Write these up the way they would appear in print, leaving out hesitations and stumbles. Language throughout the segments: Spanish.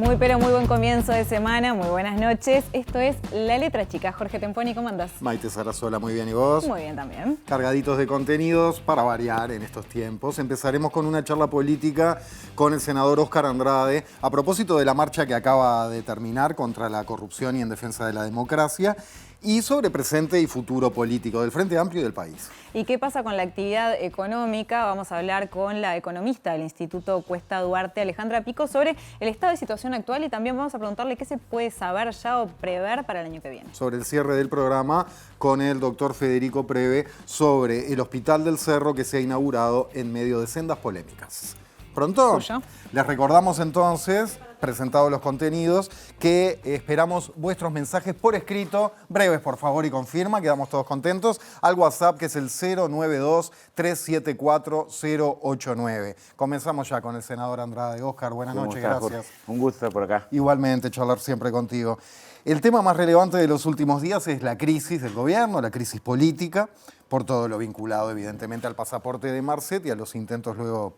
Muy pero muy buen comienzo de semana, muy buenas noches. Esto es La Letra Chica. Jorge Temponi, ¿cómo andás? Maite Sarasola, muy bien, ¿y vos? Muy bien también. Cargaditos de contenidos para variar en estos tiempos. Empezaremos con una charla política con el senador Óscar Andrade a propósito de la marcha que acaba de terminar contra la corrupción y en defensa de la democracia y sobre presente y futuro político del Frente Amplio y del país. ¿Y qué pasa con la actividad económica? Vamos a hablar con la economista del Instituto Cuesta Duarte, Alejandra Pico, sobre el estado de situación actual y también vamos a preguntarle qué se puede saber ya o prever para el año que viene. Sobre el cierre del programa con el doctor Federico Preve sobre el Hospital del Cerro que se ha inaugurado en medio de sendas polémicas. ¿Pronto? Suyo. Les recordamos entonces, presentados los contenidos, que esperamos vuestros mensajes por escrito, breves por favor y confirma, quedamos todos contentos, al WhatsApp que es el 092-374-089. Comenzamos ya con el senador Andrade. Óscar, buenas noches, gracias. Jorge? Un gusto estar por acá. Igualmente, charlar siempre contigo. El tema más relevante de los últimos días es la crisis del gobierno, la crisis política, por todo lo vinculado evidentemente al pasaporte de Marcet y a los intentos luego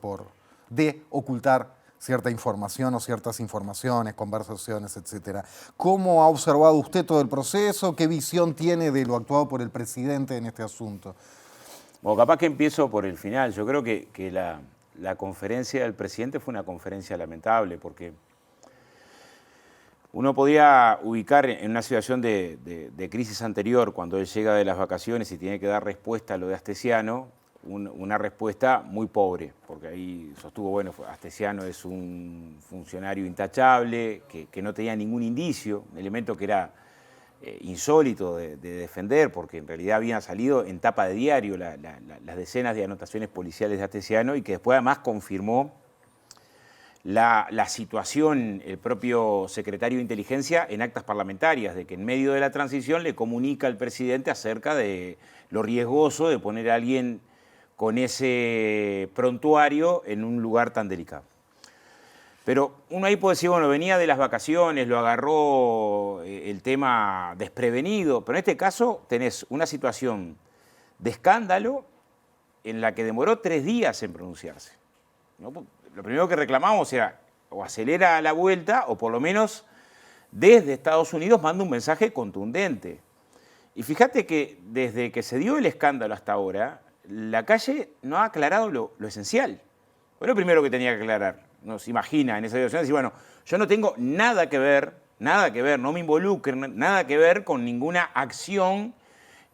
de ocultar cierta información o ciertas informaciones, conversaciones, etcétera. ¿Cómo ha observado usted todo el proceso? ¿Qué visión tiene de lo actuado por el presidente en este asunto? Bueno, capaz que empiezo por el final. Yo creo que la conferencia del presidente fue una conferencia lamentable porque uno podía ubicar en una situación de crisis anterior, cuando él llega de las vacaciones y tiene que dar respuesta a lo de Astesiano, una respuesta muy pobre, porque ahí sostuvo, bueno, Astesiano es un funcionario intachable, que no tenía ningún indicio, un elemento que era insólito de defender, porque en realidad habían salido en tapa de diario las decenas de anotaciones policiales de Astesiano y que después además confirmó la situación el propio secretario de Inteligencia en actas parlamentarias, de que en medio de la transición le comunica al presidente acerca de lo riesgoso de poner a alguien con ese prontuario en un lugar tan delicado. Pero uno ahí puede decir, bueno, venía de las vacaciones, lo agarró el tema desprevenido, pero en este caso tenés una situación de escándalo en la que demoró 3 días en pronunciarse, ¿no? Lo primero que reclamamos era o acelera la vuelta o por lo menos desde Estados Unidos manda un mensaje contundente. Y fíjate que desde que se dio el escándalo hasta ahora, la calle no ha aclarado lo esencial. Fue lo primero que tenía que aclarar. Nos imagina en esa situación decir, bueno, yo no tengo nada que ver, no me involucren, nada que ver con ninguna acción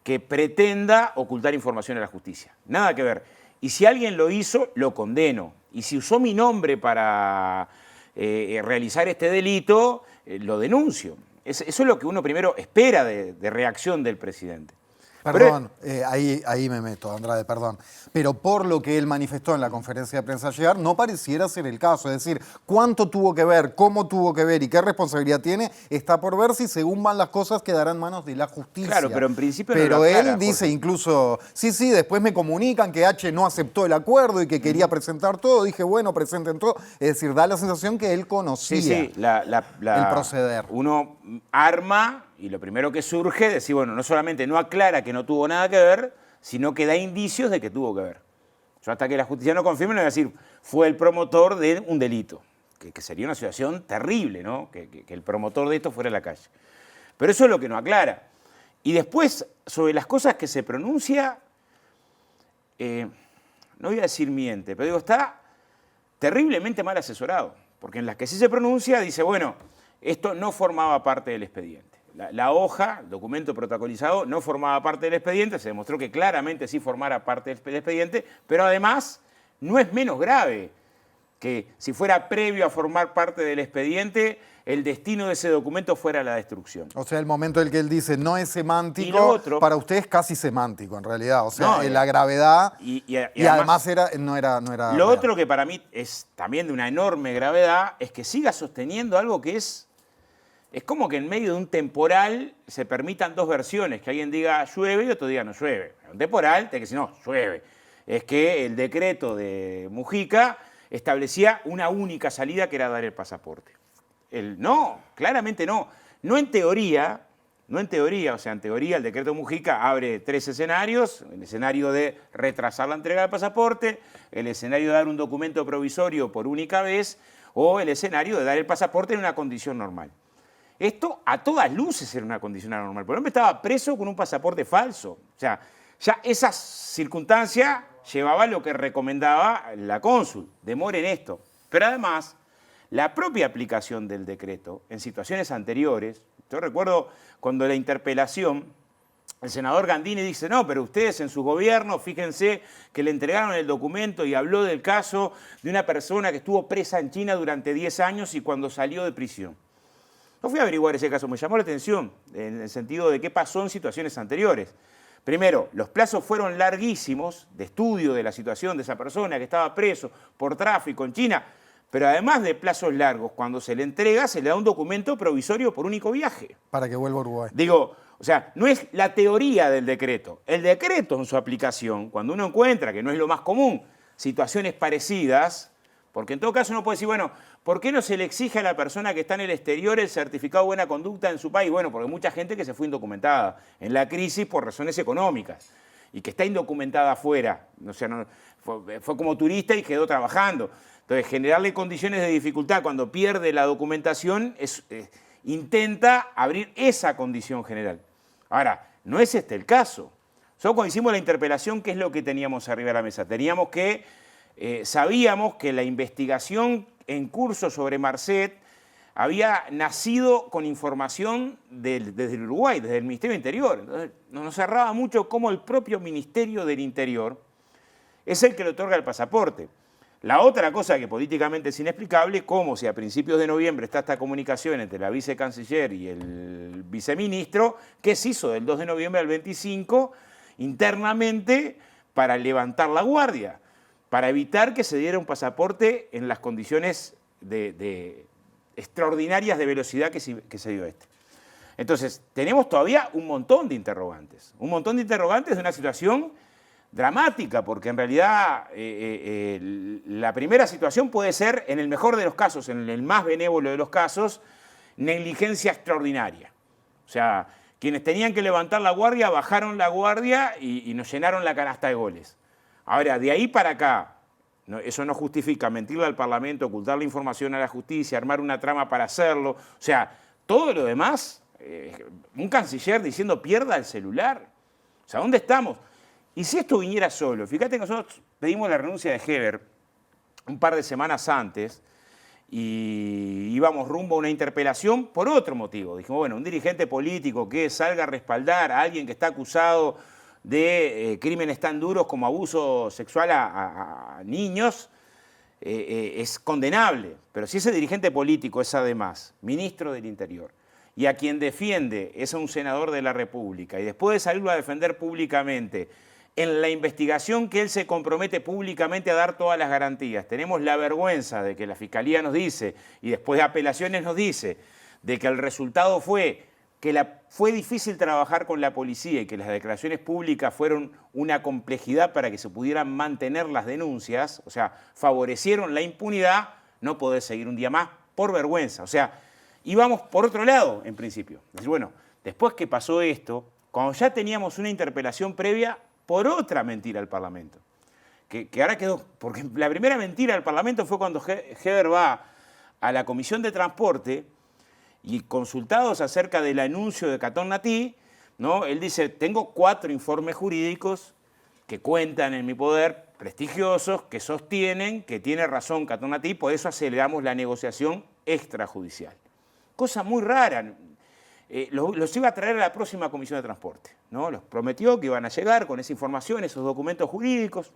que pretenda ocultar información a la justicia. Nada que ver. Y si alguien lo hizo, lo condeno. Y si usó mi nombre para realizar este delito, lo denuncio. Eso es lo que uno primero espera de reacción del presidente. Perdón, ahí me meto, Andrade, perdón. Pero por lo que él manifestó en la conferencia de prensa ayer, no pareciera ser el caso. Es decir, cuánto tuvo que ver, cómo tuvo que ver y qué responsabilidad tiene, está por ver si según van las cosas quedará en manos de la justicia. Claro, pero en principio pero no lo aclara, él dice Jorge. incluso, sí, después me comunican que H no aceptó el acuerdo y que quería presentar todo. Dije, bueno, presenten todo. Es decir, da la sensación que él conocía el proceder. Uno arma y lo primero que surge es decir, bueno, no solamente no aclara que no tuvo nada que ver, sino que da indicios de que tuvo que ver. Yo hasta que la justicia no confirme, no voy a decir, fue el promotor de un delito, que sería una situación terrible, ¿no? Que el promotor de esto fuera a la calle. Pero eso es lo que no aclara. Y después, sobre las cosas que se pronuncia, no voy a decir miente, pero digo, está terriblemente mal asesorado, porque en las que sí se pronuncia, dice, bueno, esto no formaba parte del expediente. La hoja, documento protocolizado, no formaba parte del expediente, se demostró que claramente sí formara parte del expediente, pero además no es menos grave que si fuera previo a formar parte del expediente, el destino de ese documento fuera la destrucción. O sea, el momento en el que él dice no es semántico, Y lo otro, para usted es casi semántico en realidad. O sea, no, la gravedad y además no era lo real. otro que para mí es también de una enorme gravedad es que siga sosteniendo algo que es como que en medio de un temporal se permitan dos versiones, que alguien diga llueve y otro diga no llueve. Un temporal, te que si no, llueve. Es que el decreto de Mujica establecía una única salida que era dar el pasaporte. No, claramente no. No en teoría, o sea, en teoría el decreto de Mujica abre 3 escenarios, el escenario de retrasar la entrega del pasaporte, el escenario de dar un documento provisorio por única vez, o el escenario de dar el pasaporte en una condición normal. Esto a todas luces era una condición anormal. Por ejemplo, estaba preso con un pasaporte falso. O sea, ya esa circunstancia llevaba a lo que recomendaba la cónsul, demoren esto. Pero además, la propia aplicación del decreto en situaciones anteriores, yo recuerdo cuando la interpelación, el senador Gandini dice, no, pero ustedes en su gobierno, fíjense que le entregaron el documento y habló del caso de una persona que estuvo presa en China durante 10 años y cuando salió de prisión. No fui a averiguar ese caso, me llamó la atención en el sentido de qué pasó en situaciones anteriores. Primero, los plazos fueron larguísimos de estudio de la situación de esa persona que estaba preso por tráfico en China, pero además de plazos largos, cuando se le entrega, se le da un documento provisorio por único viaje. Para que vuelva a Uruguay. Digo, o sea, no es la teoría del decreto. El decreto en su aplicación, cuando uno encuentra, que no es lo más común, situaciones parecidas, porque en todo caso uno puede decir, bueno, ¿por qué no se le exige a la persona que está en el exterior el certificado de buena conducta en su país? Bueno, porque hay mucha gente que se fue indocumentada en la crisis por razones económicas y que está indocumentada afuera. O sea, fue como turista y quedó trabajando. Entonces, generarle condiciones de dificultad cuando pierde la documentación intenta abrir esa condición general. Ahora, no es este el caso. Nosotros cuando hicimos la interpelación, ¿qué es lo que teníamos arriba de la mesa? Teníamos que, sabíamos que la investigación en curso sobre Marcet había nacido con información desde el Uruguay, desde el Ministerio del Interior. Entonces, nos cerraba mucho cómo el propio Ministerio del Interior es el que le otorga el pasaporte. La otra cosa que políticamente es inexplicable, cómo si a principios de noviembre está esta comunicación entre la vicecanciller y el viceministro, ¿qué se hizo del 2 de noviembre al 25 internamente para levantar la guardia? Para evitar que se diera un pasaporte en las condiciones extraordinarias de velocidad que se dio este. Entonces, tenemos todavía un montón de interrogantes de una situación dramática, porque en realidad la primera situación puede ser, en el mejor de los casos, en el más benévolo de los casos, negligencia extraordinaria. O sea, quienes tenían que levantar la guardia, bajaron la guardia y nos llenaron la canasta de goles. Ahora, de ahí para acá, eso no justifica mentirle al Parlamento, ocultar la información a la justicia, armar una trama para hacerlo. O sea, todo lo demás, un canciller diciendo pierda el celular. O sea, ¿dónde estamos? Y si esto viniera solo, fíjate que nosotros pedimos la renuncia de Heber un par de semanas antes y íbamos rumbo a una interpelación por otro motivo. Dijimos, bueno, un dirigente político que salga a respaldar a alguien que está acusado de crímenes tan duros como abuso sexual a niños es condenable. Pero si ese dirigente político es además ministro del Interior y a quien defiende es a un senador de la República y después de salirlo a defender públicamente en la investigación que él se compromete públicamente a dar todas las garantías, tenemos la vergüenza de que la Fiscalía nos dice y después de apelaciones nos dice de que el resultado fue que fue difícil trabajar con la policía y que las declaraciones públicas fueron una complejidad para que se pudieran mantener las denuncias, o sea, favorecieron la impunidad, no podés seguir un día más por vergüenza. O sea, íbamos por otro lado, en principio. Es decir, bueno, después que pasó esto, cuando ya teníamos una interpelación previa por otra mentira al Parlamento, que ahora quedó, porque la primera mentira al Parlamento fue cuando Heber va a la Comisión de Transporte y consultados acerca del anuncio de Catón Natí, ¿no? Él dice, tengo 4 informes jurídicos que cuentan en mi poder, prestigiosos, que sostienen que tiene razón Catón Natí, por eso aceleramos la negociación extrajudicial. Cosa muy rara. Los iba a traer a la próxima Comisión de Transporte, ¿no? Los prometió que iban a llegar con esa información, esos documentos jurídicos,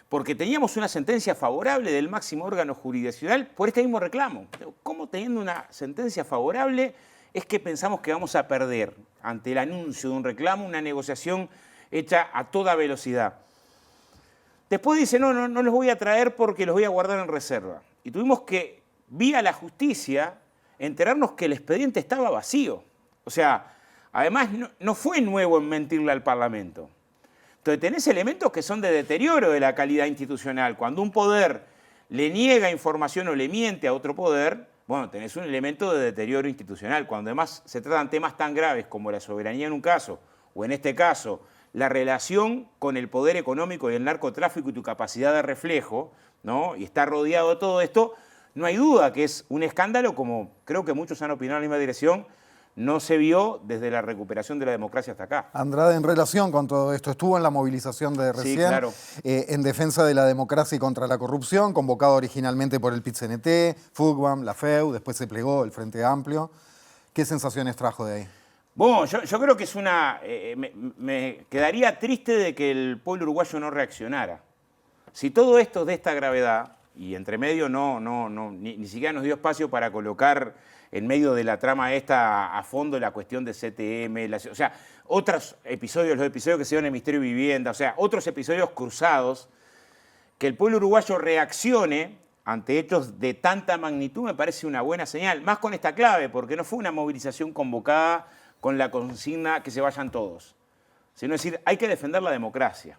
porque teníamos una sentencia favorable del máximo órgano jurisdiccional por este mismo reclamo. ¿Cómo teniendo una sentencia favorable es que pensamos que vamos a perder ante el anuncio de un reclamo una negociación hecha a toda velocidad? Después dice, no los voy a traer porque los voy a guardar en reserva. Y tuvimos que, vía la justicia, enterarnos que el expediente estaba vacío. O sea, además no fue nuevo en mentirle al Parlamento. Entonces tenés elementos que son de deterioro de la calidad institucional. Cuando un poder le niega información o le miente a otro poder, bueno, tenés un elemento de deterioro institucional. Cuando además se tratan temas tan graves como la soberanía en un caso, o en este caso, la relación con el poder económico y el narcotráfico y tu capacidad de reflejo, ¿no? Y está rodeado de todo esto, no hay duda que es un escándalo, como creo que muchos han opinado en la misma dirección, no se vio desde la recuperación de la democracia hasta acá. Andrade, en relación con todo esto, estuvo en la movilización de recién, Sí, claro. En defensa de la democracia y contra la corrupción, convocado originalmente por el PIT-CNT, FUCBAM, la FEU, después se plegó el Frente Amplio. ¿Qué sensaciones trajo de ahí? Bueno, yo creo que es una... me quedaría triste de que el pueblo uruguayo no reaccionara. Si todo esto es de esta gravedad, y entre medio ni siquiera nos dio espacio para colocar en medio de la trama esta a fondo la cuestión de CTM, o sea, otros episodios, los episodios que se dieron en Ministerio de Vivienda, o sea, otros episodios cruzados, que el pueblo uruguayo reaccione ante hechos de tanta magnitud me parece una buena señal, más con esta clave, porque no fue una movilización convocada con la consigna que se vayan todos, sino decir, hay que defender la democracia.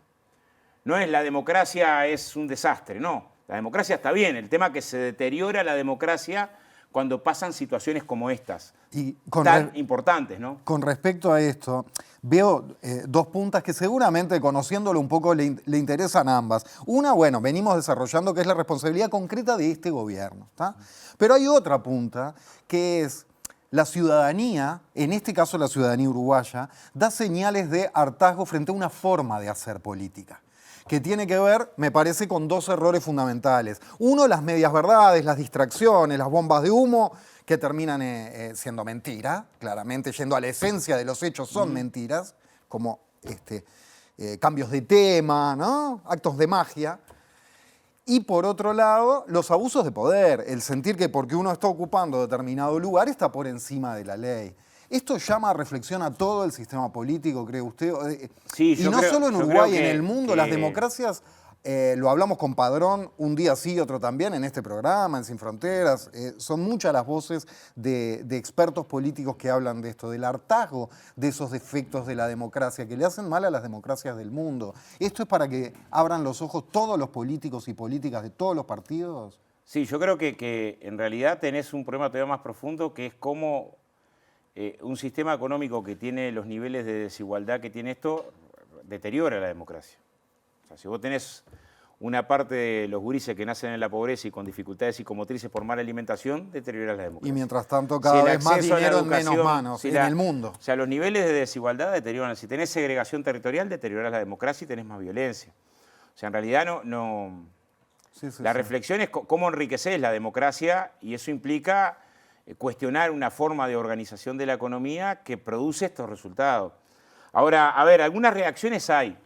No es la democracia es un desastre, no. La democracia está bien, el tema es que se deteriora la democracia cuando pasan situaciones como estas, y tan importantes, ¿no? Con respecto a esto, veo dos puntas que seguramente, conociéndolo un poco, le interesan a ambas. Una, bueno, venimos desarrollando, que es la responsabilidad concreta de este gobierno, ¿está? Pero hay otra punta, que es la ciudadanía, en este caso la ciudadanía uruguaya, da señales de hartazgo frente a una forma de hacer política, que tiene que ver, me parece, con dos errores fundamentales. Uno, las medias verdades, las distracciones, las bombas de humo, que terminan siendo mentiras, claramente yendo a la esencia de los hechos son mentiras, como cambios de tema, ¿no? Actos de magia. Y por otro lado, los abusos de poder, el sentir que porque uno está ocupando determinado lugar está por encima de la ley. ¿Esto llama a reflexión a todo el sistema político, cree usted? Sí, y no solo en Uruguay, en el mundo, las democracias, lo hablamos con Padrón, un día sí, otro también, en este programa, en Sin Fronteras. Son muchas las voces de expertos políticos que hablan de esto, del hartazgo de esos defectos de la democracia, que le hacen mal a las democracias del mundo. ¿Esto es para que abran los ojos todos los políticos y políticas de todos los partidos? Sí, yo creo que en realidad tenés un problema todavía más profundo, que es cómo un sistema económico que tiene los niveles de desigualdad que tiene esto deteriora la democracia. O sea, si vos tenés una parte de los gurises que nacen en la pobreza y con dificultades psicomotrices por mala alimentación, deterioras la democracia. Y mientras tanto, cada vez más dinero en menos manos, en el mundo. O sea, los niveles de desigualdad deterioran. Si tenés segregación territorial, deterioras la democracia y tenés más violencia. O sea, en realidad la reflexión es cómo enriqueces la democracia, y eso implica cuestionar una forma de organización de la economía que produce estos resultados. Ahora, a ver, algunas reacciones hay.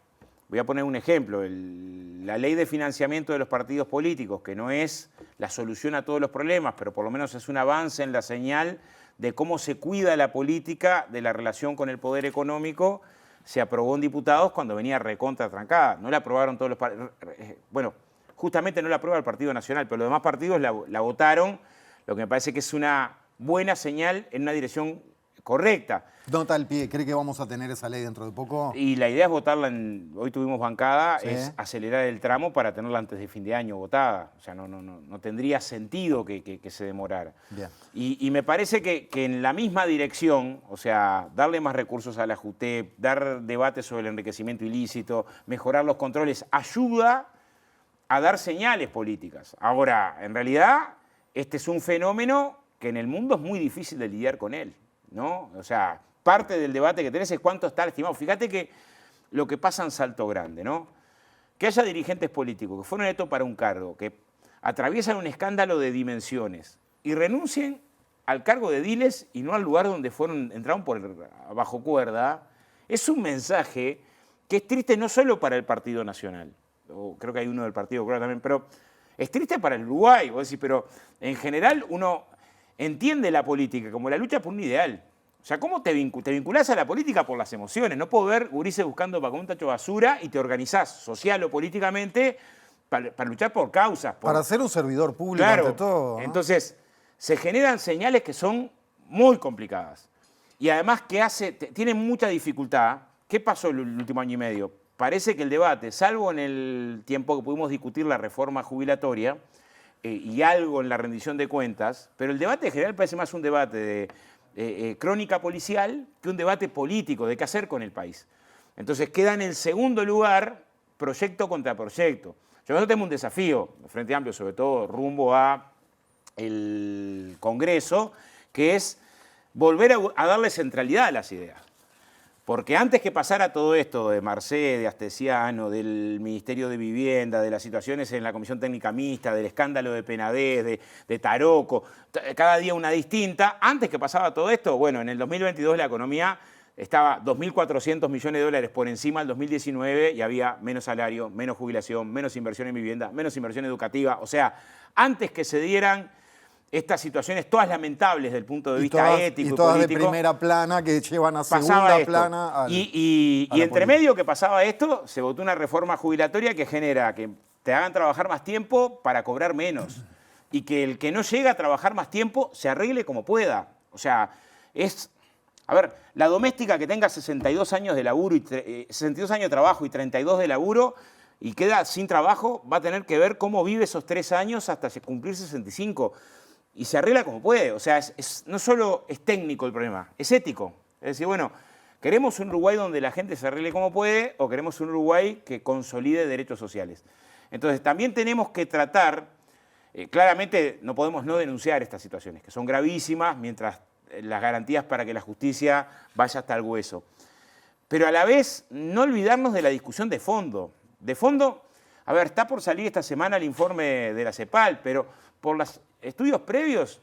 Voy a poner un ejemplo. La ley de financiamiento de los partidos políticos, que no es la solución a todos los problemas, pero por lo menos es un avance en la señal de cómo se cuida la política de la relación con el poder económico, se aprobó en diputados cuando venía recontra trancada. No la aprobaron todos los partidos. Bueno, justamente no la aprueba el Partido Nacional, pero los demás partidos la votaron, lo que me parece que es una buena señal en una dirección correcta. Nota al pie, ¿cree que vamos a tener esa ley dentro de poco? Y la idea es votarla, hoy tuvimos bancada, ¿Sí? Es acelerar el tramo para tenerla antes de fin de año votada. O sea, no tendría sentido que se demorara. Bien. Y me parece que en la misma dirección, o sea, darle más recursos a la JUTEP, dar debate sobre el enriquecimiento ilícito, mejorar los controles, ayuda a dar señales políticas. Ahora, en realidad, este es un fenómeno que en el mundo es muy difícil de lidiar con él, ¿no? O sea, parte del debate que tenés es cuánto está estimado. Fíjate que lo que pasa en Salto Grande, ¿no? Que haya dirigentes políticos que fueron electos para un cargo, que atraviesan un escándalo de dimensiones y renuncien al cargo de ediles y no al lugar donde entraron por bajo cuerda, es un mensaje que es triste no solo para el Partido Nacional, o creo que hay uno del Partido Popular también, pero es triste para el Uruguay. Vos decís, pero en general uno entiende la política como la lucha por un ideal. O sea, ¿cómo te vinculás a la política? Por las emociones. No puedo ver gurises buscando para comer un tacho de basura y te organizás social o políticamente para luchar por causas. Para ser un servidor público, claro, ante todo, ¿no? Entonces, se generan señales que son muy complicadas. Y además tienen mucha dificultad. ¿Qué pasó el último año y medio? Parece que el debate, salvo en el tiempo que pudimos discutir la reforma jubilatoria y algo en la rendición de cuentas, pero el debate en general parece más un debate de crónica policial que un debate político de qué hacer con el país. Entonces queda en el segundo lugar proyecto contra proyecto. nosotros tenemos un desafío, el Frente Amplio, sobre todo rumbo a el Congreso, que es volver a darle centralidad a las ideas. Porque antes que pasara todo esto de Marcé, de Astesiano, del Ministerio de Vivienda, de las situaciones en la Comisión Técnica Mixta, del escándalo de Penadez, de Taroco, cada día una distinta, antes que pasaba todo esto, bueno, en el 2022 la economía estaba 2.400 millones de dólares por encima del 2019 y había menos salario, menos jubilación, menos inversión en vivienda, menos inversión educativa. O sea, antes que se dieran estas situaciones todas lamentables desde el punto de vista ético y todas político, de primera plana que llevan a segunda plana. Y entre medio que pasaba esto, se votó una reforma jubilatoria que genera que te hagan trabajar más tiempo para cobrar menos y que el que no llega a trabajar más tiempo se arregle como pueda. O sea, es... A ver, la doméstica que tenga 62 años de laburo y 62 años de trabajo y 32 de laburo y queda sin trabajo, va a tener que ver cómo vive esos 3 años hasta cumplir 65. Y se arregla como puede. O sea, no solo es técnico el problema, es ético. Es decir, bueno, ¿queremos un Uruguay donde la gente se arregle como puede o queremos un Uruguay que consolide derechos sociales? Entonces, también tenemos que tratar, claramente no podemos no denunciar estas situaciones, que son gravísimas, mientras las garantías para que la justicia vaya hasta el hueso. Pero a la vez, no olvidarnos de la discusión de fondo. De fondo, a ver, está por salir esta semana el informe de la CEPAL, pero por los estudios previos,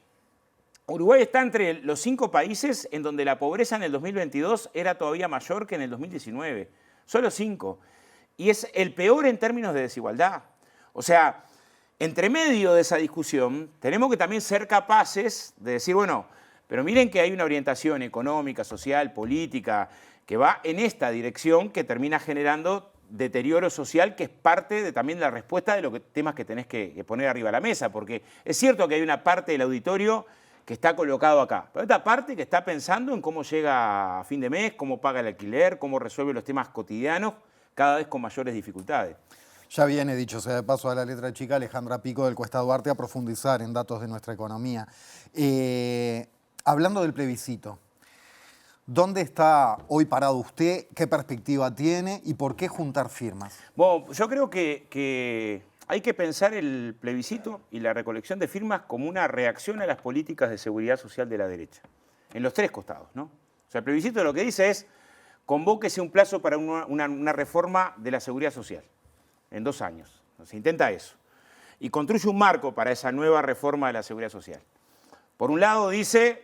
Uruguay está entre los 5 países en donde la pobreza en el 2022 era todavía mayor que en el 2019. Solo 5. Y es el peor en términos de desigualdad. O sea, entre medio de esa discusión, tenemos que también ser capaces de decir, bueno, pero miren que hay una orientación económica, social, política, que va en esta dirección que termina generando deterioro social, que es parte de también la respuesta de los temas que tenés que poner arriba de la mesa, porque es cierto que hay una parte del auditorio que está colocado acá, pero otra parte que está pensando en cómo llega a fin de mes, cómo paga el alquiler, cómo resuelve los temas cotidianos, cada vez con mayores dificultades. Ya viene, dicho sea de paso a la letra chica, Alejandra Pico del Cuesta Duarte a profundizar en datos de nuestra economía. Hablando del plebiscito, ¿dónde está hoy parado usted? ¿Qué perspectiva tiene? ¿Y por qué juntar firmas? Bueno, yo creo que hay que pensar el plebiscito y la recolección de firmas como una reacción a las políticas de seguridad social de la derecha, en los 3 costados, ¿no? O sea, el plebiscito lo que dice es, convóquese un plazo para una reforma de la seguridad social, en 2 años. Se intenta eso. Y construye un marco para esa nueva reforma de la seguridad social. Por un lado dice,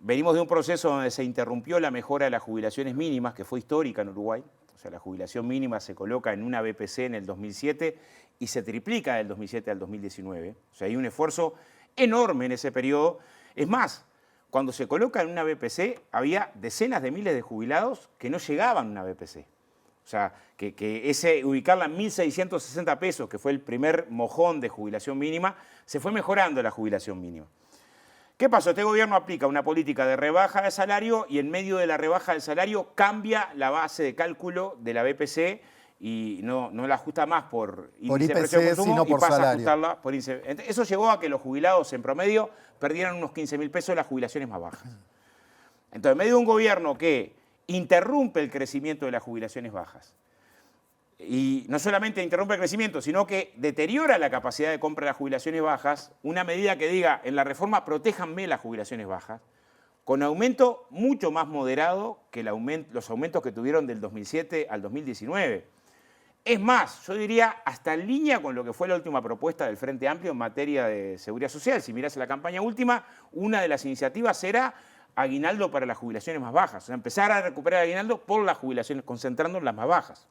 venimos de un proceso donde se interrumpió la mejora de las jubilaciones mínimas, que fue histórica en Uruguay. O sea, la jubilación mínima se coloca en una BPC en el 2007 y se triplica del 2007 al 2019. O sea, hay un esfuerzo enorme en ese periodo. Es más, cuando se coloca en una BPC, había decenas de miles de jubilados que no llegaban a una BPC. O sea, que ubicarla en 1.660 pesos, que fue el primer mojón de jubilación mínima, se fue mejorando la jubilación mínima. ¿Qué pasó? Este gobierno aplica una política de rebaja de salario y en medio de la rebaja del salario cambia la base de cálculo de la BPC y no la ajusta más por índice de precio de consumo sino por y pasa salario. a ajustarla por índice. Eso llevó a que los jubilados en promedio perdieran unos 15.000 pesos en las jubilaciones más bajas. Entonces, en medio de un gobierno que interrumpe el crecimiento de las jubilaciones bajas, y no solamente interrumpe el crecimiento, sino que deteriora la capacidad de compra de las jubilaciones bajas, una medida que diga, en la reforma protéjanme las jubilaciones bajas, con aumento mucho más moderado que los aumentos que tuvieron del 2007 al 2019. Es más, yo diría hasta en línea con lo que fue la última propuesta del Frente Amplio en materia de seguridad social. Si mirás la campaña última, una de las iniciativas era aguinaldo para las jubilaciones más bajas, o sea, empezar a recuperar aguinaldo por las jubilaciones, concentrando en las más bajas.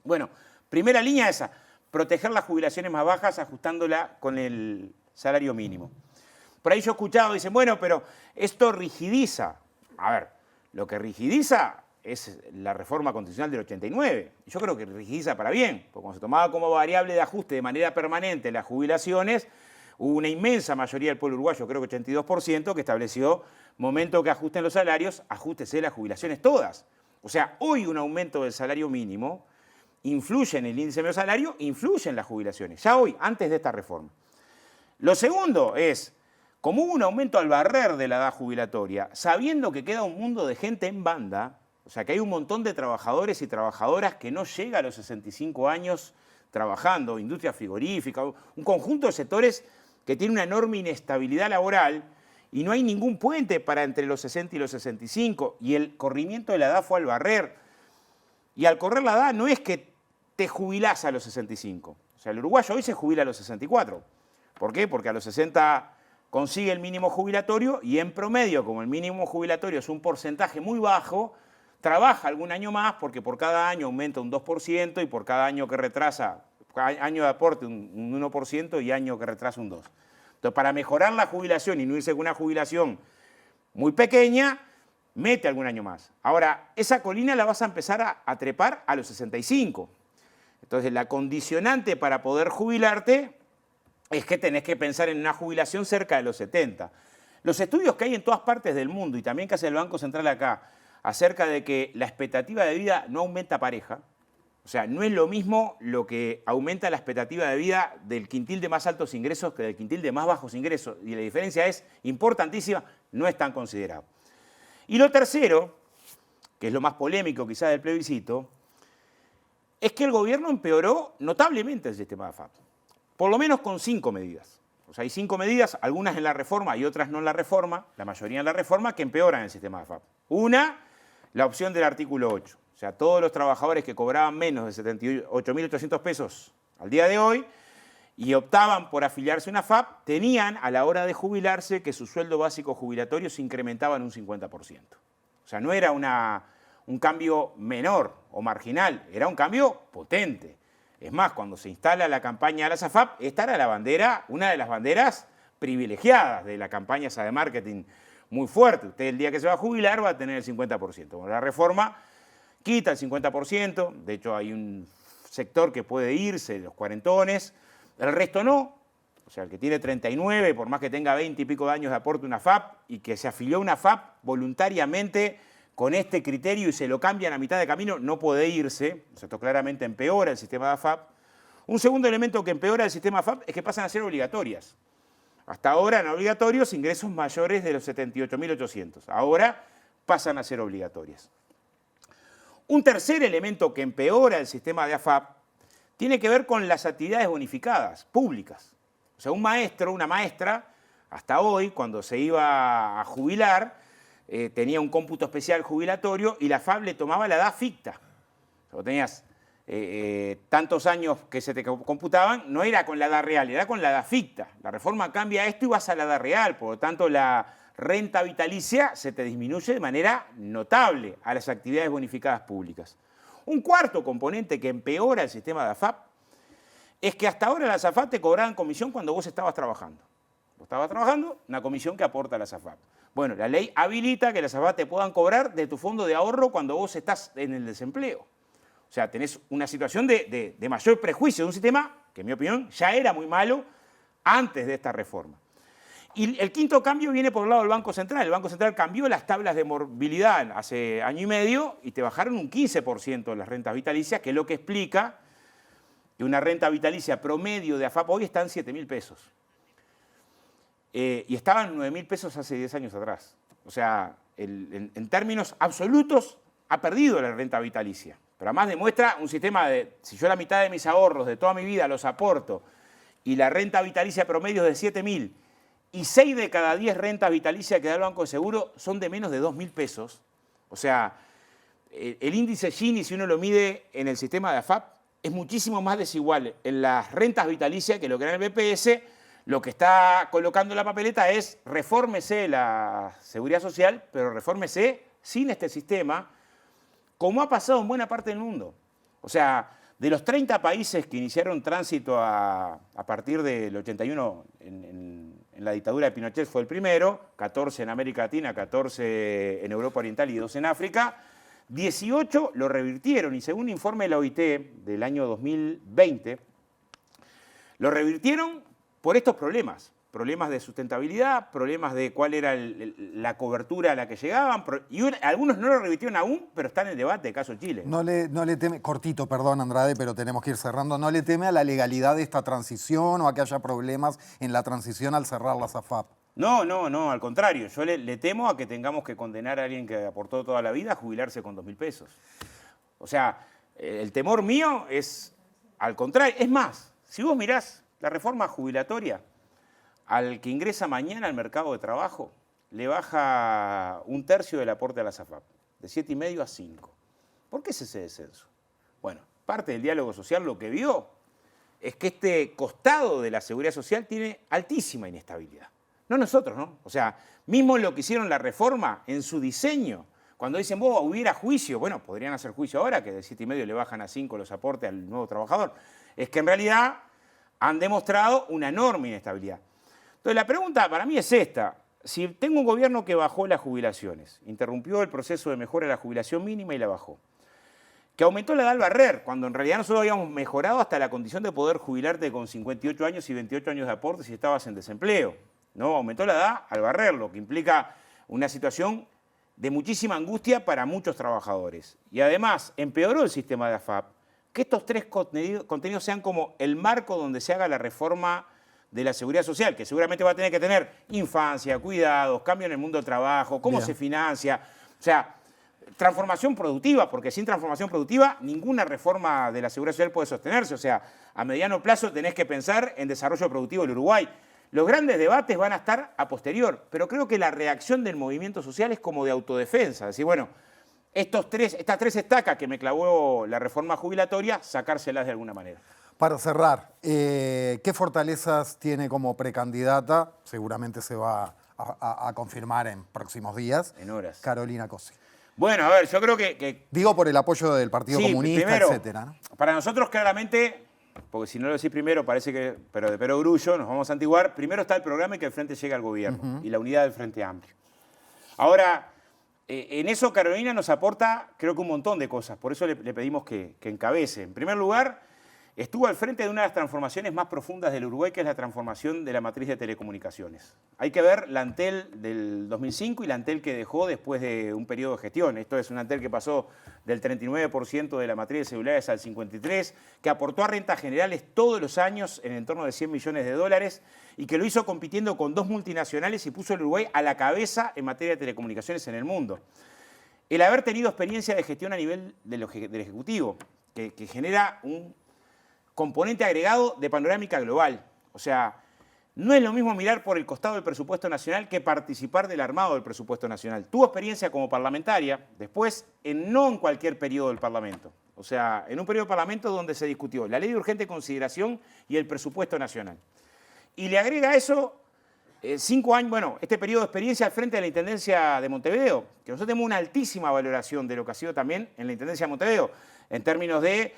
Bueno, primera línea esa, proteger las jubilaciones más bajas ajustándola con el salario mínimo. Por ahí yo he escuchado, dicen, bueno, pero esto rigidiza. A ver, lo que rigidiza es la reforma constitucional del 89. Yo creo que rigidiza para bien, porque cuando se tomaba como variable de ajuste de manera permanente las jubilaciones, hubo una inmensa mayoría del pueblo uruguayo, creo que 82%, que estableció, momento que ajusten los salarios, ajústese las jubilaciones todas. O sea, hoy un aumento del salario mínimo influye en el índice medio salario, influye en las jubilaciones, ya hoy, antes de esta reforma. Lo segundo es, como hubo un aumento al barrer de la edad jubilatoria, sabiendo que queda un mundo de gente en banda, o sea que hay un montón de trabajadores y trabajadoras que no llega a los 65 años trabajando, industria frigorífica, un conjunto de sectores que tiene una enorme inestabilidad laboral y no hay ningún puente para entre los 60 y los 65 y el corrimiento de la edad fue al barrer. Y al correr la edad no es que te jubilás a los 65. O sea, el uruguayo hoy se jubila a los 64. ¿Por qué? Porque a los 60 consigue el mínimo jubilatorio y en promedio, como el mínimo jubilatorio es un porcentaje muy bajo, trabaja algún año más porque por cada año aumenta un 2% y por cada año que retrasa, año de aporte un 1% y año que retrasa un 2%. Entonces, para mejorar la jubilación y no irse con una jubilación muy pequeña, mete algún año más. Ahora, esa colina la vas a empezar a trepar a los 65. Entonces, la condicionante para poder jubilarte es que tenés que pensar en una jubilación cerca de los 70. Los estudios que hay en todas partes del mundo y también que hace el Banco Central acá, acerca de que la expectativa de vida no aumenta pareja, o sea, no es lo mismo lo que aumenta la expectativa de vida del quintil de más altos ingresos que del quintil de más bajos ingresos, y la diferencia es importantísima, no es tan considerado. Y lo tercero, que es lo más polémico quizás del plebiscito, es que el gobierno empeoró notablemente el sistema de AFAP, por lo menos con 5 medidas. O sea, hay 5 medidas, algunas en la reforma y otras no en la reforma, la mayoría en la reforma, que empeoran el sistema de AFAP. Una, la opción del artículo 8. O sea, todos los trabajadores que cobraban menos de 78.800 pesos al día de hoy y optaban por afiliarse a una AFAP, tenían a la hora de jubilarse que su sueldo básico jubilatorio se incrementaba en un 50%. O sea, no era un cambio menor o marginal, era un cambio potente. Es más, cuando se instala la campaña de las AFAP, esta era la bandera, una de las banderas privilegiadas de la campaña esa de marketing muy fuerte. Usted el día que se va a jubilar va a tener el 50%. Bueno, la reforma quita el 50%, de hecho hay un sector que puede irse, los cuarentones, el resto no. O sea, el que tiene 39, por más que tenga 20 y pico de años de aporte a una AFAP y que se afilió a una AFAP voluntariamente con este criterio y se lo cambian a mitad de camino, no puede irse. O sea, esto claramente empeora el sistema de AFAP. Un segundo elemento que empeora el sistema de AFAP es que pasan a ser obligatorias. Hasta ahora eran obligatorios ingresos mayores de los 78.800. Ahora pasan a ser obligatorias. Un tercer elemento que empeora el sistema de AFAP tiene que ver con las actividades bonificadas, públicas. O sea, un maestro, una maestra, hasta hoy, cuando se iba a jubilar, tenía un cómputo especial jubilatorio y la AFAP le tomaba la edad ficta. O sea, tenías tantos años que se te computaban, no era con la edad real, era con la edad ficta. La reforma cambia esto y vas a la edad real, por lo tanto la renta vitalicia se te disminuye de manera notable a las actividades bonificadas públicas. Un cuarto componente que empeora el sistema de AFAP es que hasta ahora las AFAP te cobraban comisión cuando vos estabas trabajando. Vos estabas trabajando, una comisión que aporta las AFAP. Bueno, la ley habilita que las AFAP te puedan cobrar de tu fondo de ahorro cuando vos estás en el desempleo. O sea, tenés una situación de mayor prejuicio de un sistema que, en mi opinión, ya era muy malo antes de esta reforma. Y el quinto cambio viene por el lado del Banco Central. El Banco Central cambió las tablas de morbilidad hace año y medio y te bajaron un 15% las rentas vitalicias, que es lo que explica que una renta vitalicia promedio de AFAP hoy está en 7.000 pesos. Y estaban 9.000 pesos hace 10 años atrás. O sea, en términos absolutos ha perdido la renta vitalicia. Pero además demuestra un sistema de, si yo la mitad de mis ahorros de toda mi vida los aporto y la renta vitalicia promedio es de 7.000 y 6 de cada 10 rentas vitalicias que da el Banco de Seguro son de menos de 2.000 pesos. O sea, el índice Gini, si uno lo mide en el sistema de AFAP, es muchísimo más desigual en las rentas vitalicias que lo que era en el BPS. Lo que está colocando en la papeleta es refórmese la seguridad social, pero refórmese sin este sistema, como ha pasado en buena parte del mundo. O sea, de los 30 países que iniciaron tránsito a partir del 81 en la dictadura de Pinochet fue el primero, 14 en América Latina, 14 en Europa Oriental y 2 en África, 18 lo revirtieron y según un informe de la OIT del año 2020, lo revirtieron por estos problemas. Problemas de sustentabilidad, problemas de cuál era la cobertura a la que llegaban, y algunos no lo revirtieron aún, pero están en el debate de caso Chile. No le teme, cortito, perdón Andrade, pero tenemos que ir cerrando, ¿no le teme a la legalidad de esta transición o a que haya problemas en la transición al cerrar las AFAP? No, al contrario, yo le temo a que tengamos que condenar a alguien que aportó toda la vida a jubilarse con 2.000 pesos. O sea, el temor mío es al contrario, es más, si vos mirás la reforma jubilatoria, al que ingresa mañana al mercado de trabajo, le baja 1/3 del aporte a la AFAP, de 7,5 a 5. ¿Por qué es ese descenso? Bueno, parte del diálogo social lo que vio es que este costado de la seguridad social tiene altísima inestabilidad. No nosotros, ¿no? O sea, mismo lo que hicieron la reforma en su diseño, cuando dicen, vos hubiera juicio, bueno, podrían hacer juicio ahora, que de 7,5 le bajan a 5 los aportes al nuevo trabajador. Es que en realidad han demostrado una enorme inestabilidad. Entonces la pregunta para mí es esta. Si tengo un gobierno que bajó las jubilaciones, interrumpió el proceso de mejora de la jubilación mínima y la bajó, que aumentó la edad al barrer, cuando en realidad nosotros habíamos mejorado hasta la condición de poder jubilarte con 58 años y 28 años de aporte si estabas en desempleo, ¿no? Aumentó la edad al barrer, lo que implica una situación de muchísima angustia para muchos trabajadores. Y además empeoró el sistema de AFAP, que estos tres contenidos sean como el marco donde se haga la reforma de la seguridad social, que seguramente va a tener que tener infancia, cuidados, cambio en el mundo del trabajo, cómo se financia, o sea, transformación productiva, porque sin transformación productiva ninguna reforma de la seguridad social puede sostenerse, o sea, a mediano plazo tenés que pensar en desarrollo productivo del Uruguay. Los grandes debates van a estar a posterior, pero creo que la reacción del movimiento social es como de autodefensa, es decir, bueno, estas tres estacas que me clavó la reforma jubilatoria, sacárselas de alguna manera. Para cerrar, ¿qué fortalezas tiene como precandidata? Seguramente se va a confirmar en próximos días. En horas. Carolina Cossi. Bueno, a ver, yo creo que digo por el apoyo del Partido Comunista, primero, etcétera, ¿no? Para nosotros claramente, porque si no lo decís primero parece que, pero de perogrullo, nos vamos a antiguar, primero está el programa y que el Frente llegue al gobierno y la unidad del Frente Amplio. Ahora, en eso Carolina nos aporta creo que un montón de cosas, por eso le pedimos que encabece. En primer lugar, estuvo al frente de una de las transformaciones más profundas del Uruguay, que es la transformación de la matriz de telecomunicaciones. Hay que ver la Antel del 2005 y la Antel que dejó después de un periodo de gestión. Esto es una Antel que pasó del 39% de la matriz de celulares al 53%, que aportó a rentas generales todos los años en torno de 100 millones de dólares y que lo hizo compitiendo con 2 multinacionales y puso al Uruguay a la cabeza en materia de telecomunicaciones en el mundo. El haber tenido experiencia de gestión a nivel del Ejecutivo, que genera un componente agregado de panorámica global. O sea, no es lo mismo mirar por el costado del presupuesto nacional que participar del armado del presupuesto nacional. Tuvo experiencia como parlamentaria, después no en cualquier periodo del Parlamento. O sea, en un periodo del Parlamento donde se discutió la ley de urgente consideración y el presupuesto nacional. Y le agrega a eso 5 años, bueno, este periodo de experiencia al frente de la Intendencia de Montevideo, que nosotros tenemos una altísima valoración de lo que ha sido también en la Intendencia de Montevideo, en términos de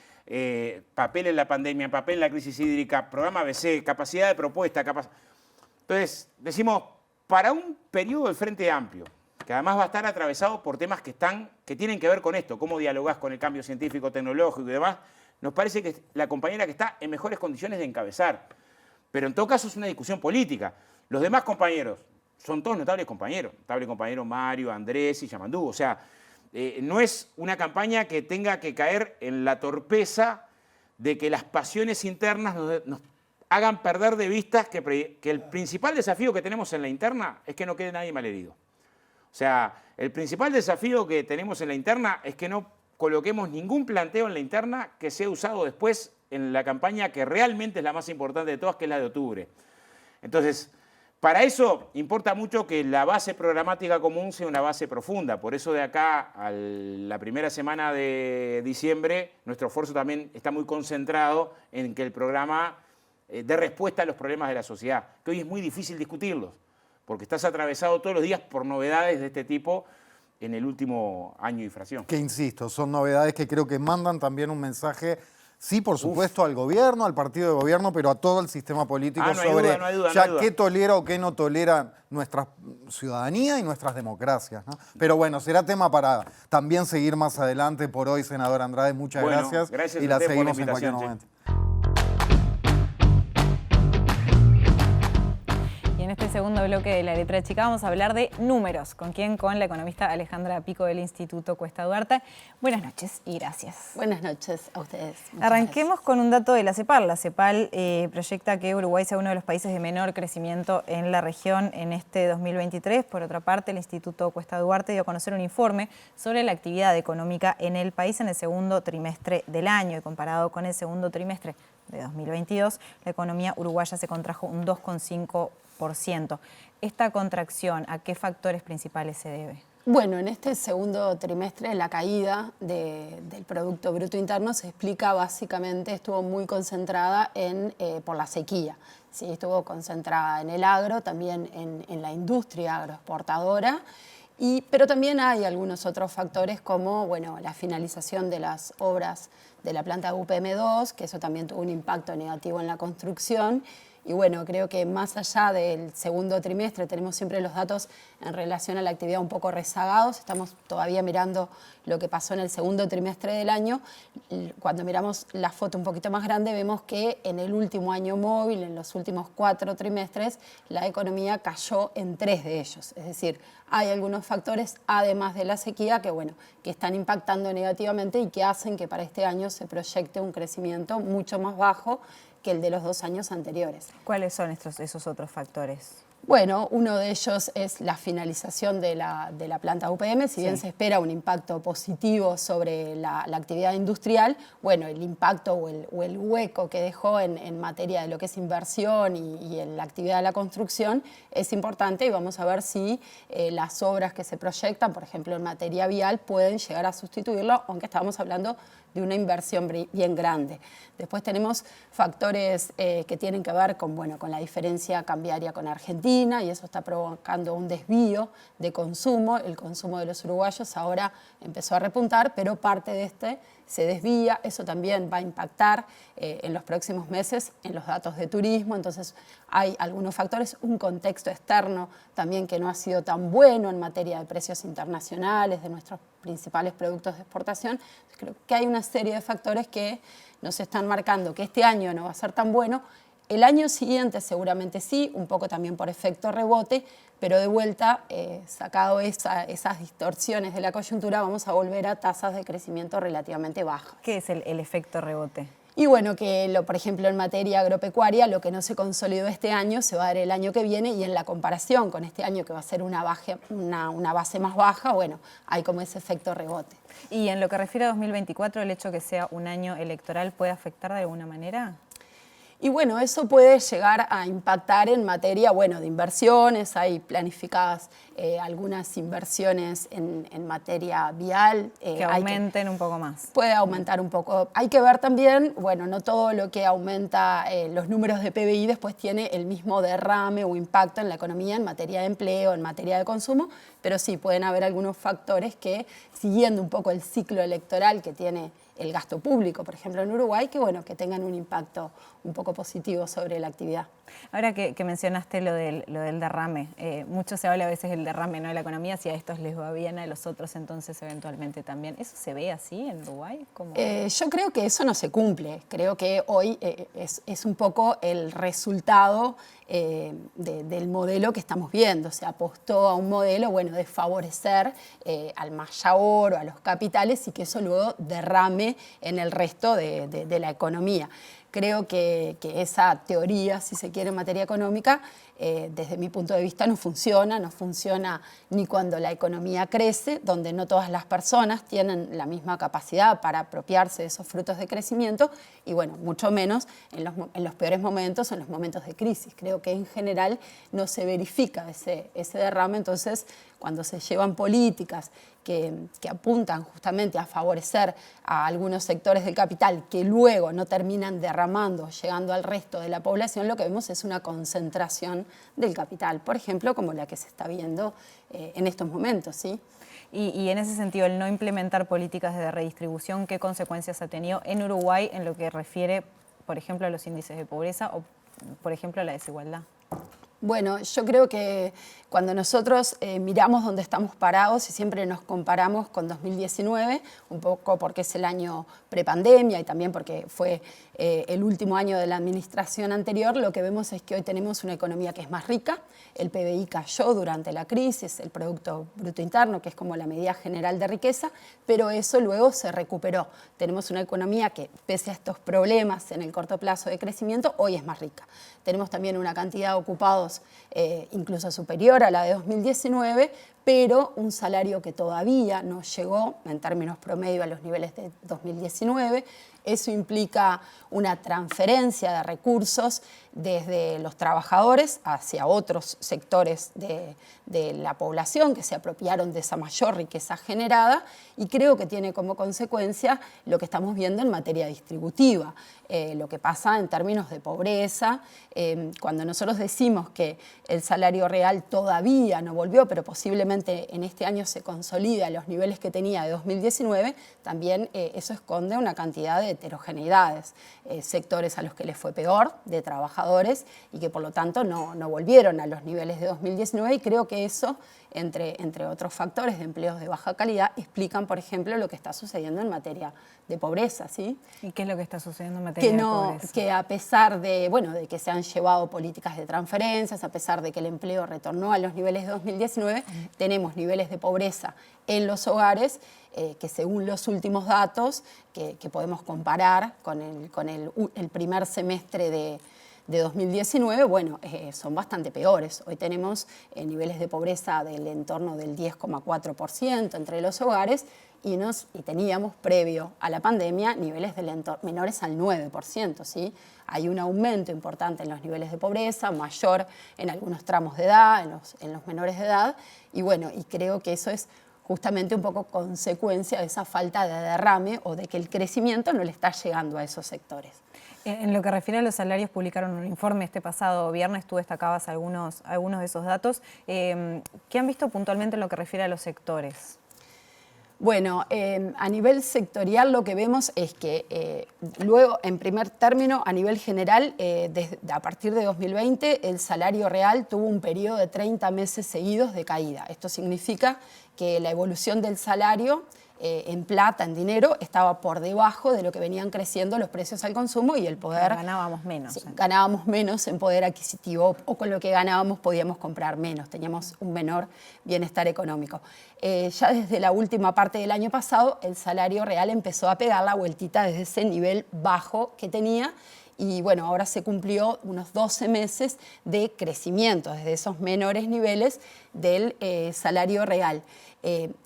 papel en la pandemia, papel en la crisis hídrica, programa ABC, capacidad de propuesta. Entonces, decimos, para un periodo del Frente Amplio, que además va a estar atravesado por temas que tienen que ver con esto, cómo dialogás con el cambio científico, tecnológico y demás, nos parece que es la compañera que está en mejores condiciones de encabezar. Pero en todo caso es una discusión política. Los demás compañeros son todos notables compañeros. Notable compañero Mario, Andrés y Yamandú. O sea, no es una campaña que tenga que caer en la torpeza de que las pasiones internas nos hagan perder de vista que el principal desafío que tenemos en la interna es que no quede nadie malherido. O sea, el principal desafío que tenemos en la interna es que no coloquemos ningún planteo en la interna que sea usado después en la campaña que realmente es la más importante de todas, que es la de octubre. Entonces, para eso importa mucho que la base programática común sea una base profunda. Por eso de acá a la primera semana de diciembre, nuestro esfuerzo también está muy concentrado en que el programa dé respuesta a los problemas de la sociedad, que hoy es muy difícil discutirlos, porque estás atravesado todos los días por novedades de este tipo en el último año de inflación. Que insisto, son novedades que creo que mandan también un mensaje. Sí, por supuesto, al gobierno, al partido de gobierno, pero a todo el sistema político sobre qué tolera o qué no tolera nuestra ciudadanía y nuestras democracias, ¿no? Pero bueno, será tema para también seguir más adelante. Por hoy, senador Andrade, muchas gracias. Gracias y la seguimos en cualquier momento. este segundo bloque de La Letra Chica vamos a hablar de números. ¿Con quién? Con la economista Alejandra Pico del Instituto Cuesta Duarte. Buenas noches y gracias. Buenas noches a ustedes. Arranquemos con un dato de la CEPAL. La CEPAL proyecta que Uruguay sea uno de los países de menor crecimiento en la región en este 2023. Por otra parte, el Instituto Cuesta Duarte dio a conocer un informe sobre la actividad económica en el país en el segundo trimestre del año. Y comparado con el segundo trimestre de 2022, la economía uruguaya se contrajo un 2,5%. ¿Esta contracción a qué factores principales se debe? Bueno, en este segundo trimestre la caída del Producto Bruto Interno se explica básicamente, estuvo muy concentrada por la sequía. Sí, estuvo concentrada en el agro, también en la industria agroexportadora, pero también hay algunos otros factores como la finalización de las obras de la planta UPM2, que eso también tuvo un impacto negativo en la construcción. Y creo que más allá del segundo trimestre, tenemos siempre los datos en relación a la actividad un poco rezagados, estamos todavía mirando lo que pasó en el segundo trimestre del año. Cuando miramos la foto un poquito más grande, vemos que en el último año móvil, en los últimos 4 trimestres, la economía cayó en 3 de ellos. Es decir, hay algunos factores, además de la sequía, que están impactando negativamente y que hacen que para este año se proyecte un crecimiento mucho más bajo que el de los 2 años anteriores. ¿Cuáles son esos otros factores? Bueno, uno de ellos es la finalización de la planta UPM. Si bien se espera un impacto positivo sobre la actividad industrial, el impacto o el hueco que dejó en materia de lo que es inversión y en la actividad de la construcción es importante, y vamos a ver si las obras que se proyectan, por ejemplo en materia vial, pueden llegar a sustituirlo, aunque estamos hablando de una inversión bien grande. Después tenemos factores que tienen que ver con la diferencia cambiaria con Argentina, y eso está provocando un desvío de consumo. El consumo de los uruguayos ahora empezó a repuntar, pero parte de este se desvía. Eso también va a impactar en los próximos meses en los datos de turismo. Entonces hay algunos factores, un contexto externo también que no ha sido tan bueno en materia de precios internacionales de nuestros principales productos de exportación. Creo que hay una serie de factores que nos están marcando que este año no va a ser tan bueno. El año siguiente seguramente sí, un poco también por efecto rebote, pero de vuelta, sacado esas distorsiones de la coyuntura, vamos a volver a tasas de crecimiento relativamente bajas. ¿Qué es el efecto rebote? Y por ejemplo, en materia agropecuaria, lo que no se consolidó este año se va a dar el año que viene, y en la comparación con este año, que va a ser una base más baja, hay como ese efecto rebote. ¿Y en lo que refiere a 2024, el hecho de que sea un año electoral puede afectar de alguna manera? Y eso puede llegar a impactar en materia de inversiones. Hay planificadas algunas inversiones en materia vial. Que aumenten un poco más. Puede aumentar un poco. Hay que ver también, no todo lo que aumenta los números de PBI después tiene el mismo derrame o impacto en la economía en materia de empleo, en materia de consumo, pero sí pueden haber algunos factores que, siguiendo un poco el ciclo electoral que tiene el gasto público, por ejemplo, en Uruguay, que tengan un impacto un poco positivo sobre la actividad. Ahora que mencionaste lo del derrame, mucho se habla a veces del derrame, ¿no?, de la economía, si a estos les va bien, a los otros entonces eventualmente también. ¿Eso se ve así en Uruguay? Yo creo que eso no se cumple. Creo que hoy es un poco el resultado del modelo que estamos viendo. Se apostó a un modelo de favorecer al mayor o a los capitales, y que eso luego derrame en el resto de la economía. Creo que esa teoría, si se quiere, en materia económica, desde mi punto de vista no funciona ni cuando la economía crece, donde no todas las personas tienen la misma capacidad para apropiarse de esos frutos de crecimiento, y mucho menos en los peores momentos, en los momentos de crisis. Creo que en general no se verifica ese derrame. Entonces, cuando se llevan políticas que apuntan justamente a favorecer a algunos sectores del capital que luego no terminan derramando, llegando al resto de la población, lo que vemos es una concentración del capital, por ejemplo, como la que se está viendo en estos momentos, ¿sí? Y en ese sentido, el no implementar políticas de redistribución, ¿qué consecuencias ha tenido en Uruguay en lo que refiere, por ejemplo, a los índices de pobreza o, por ejemplo, a la desigualdad? Bueno, yo creo que cuando nosotros miramos dónde estamos parados y siempre nos comparamos con 2019, un poco porque es el año prepandemia y también porque fue el último año de la administración anterior, lo que vemos es que hoy tenemos una economía que es más rica, el PBI cayó durante la crisis, el Producto Bruto Interno, que es como la medida general de riqueza, pero eso luego se recuperó. Tenemos una economía que, pese a estos problemas en el corto plazo de crecimiento, hoy es más rica. Tenemos también una cantidad de ocupados incluso superior a la de 2019, pero un salario que todavía no llegó en términos promedio a los niveles de 2019. Eso implica una transferencia de recursos desde los trabajadores hacia otros sectores de la población que se apropiaron de esa mayor riqueza generada, y creo que tiene como consecuencia lo que estamos viendo en materia distributiva, lo que pasa en términos de pobreza. Cuando nosotros decimos que el salario real todavía no volvió, pero posiblemente en este año se consolida a los niveles que tenía de 2019, también eso esconde una cantidad de heterogeneidades, sectores a los que les fue peor, de trabajadores, y que por lo tanto no volvieron a los niveles de 2019, y creo que eso, entre otros factores de empleos de baja calidad, explican, por ejemplo, lo que está sucediendo en materia de pobreza, ¿sí? ¿Y qué es lo que está sucediendo en materia de pobreza? Que a pesar de, de que se han llevado políticas de transferencias, a pesar de que el empleo retornó a los niveles de 2019, tenemos niveles de pobreza en los hogares que, según los últimos datos que podemos comparar con el primer semestre de 2019, son bastante peores. Hoy tenemos niveles de pobreza del entorno del 10,4% entre los hogares, y teníamos, previo a la pandemia, niveles menores al 9%. ¿Sí? Hay un aumento importante en los niveles de pobreza, mayor en algunos tramos de edad, en los menores de edad, y creo que eso es justamente un poco consecuencia de esa falta de derrame o de que el crecimiento no le está llegando a esos sectores. En lo que refiere a los salarios, publicaron un informe este pasado viernes, tú destacabas algunos de esos datos. ¿Qué han visto puntualmente en lo que refiere a los sectores? Bueno, a nivel sectorial lo que vemos es que luego, en primer término, a nivel general, a partir de 2020, el salario real tuvo un periodo de 30 meses seguidos de caída. Esto significa que la evolución del salario en plata, en dinero, estaba por debajo de lo que venían creciendo los precios al consumo y el poder... Ganábamos menos. Sí, ganábamos menos en poder adquisitivo, o con lo que ganábamos podíamos comprar menos, teníamos un menor bienestar económico. Ya desde la última parte del año pasado, el salario real empezó a pegar la vueltita desde ese nivel bajo que tenía, y ahora se cumplió unos 12 meses de crecimiento desde esos menores niveles del salario real.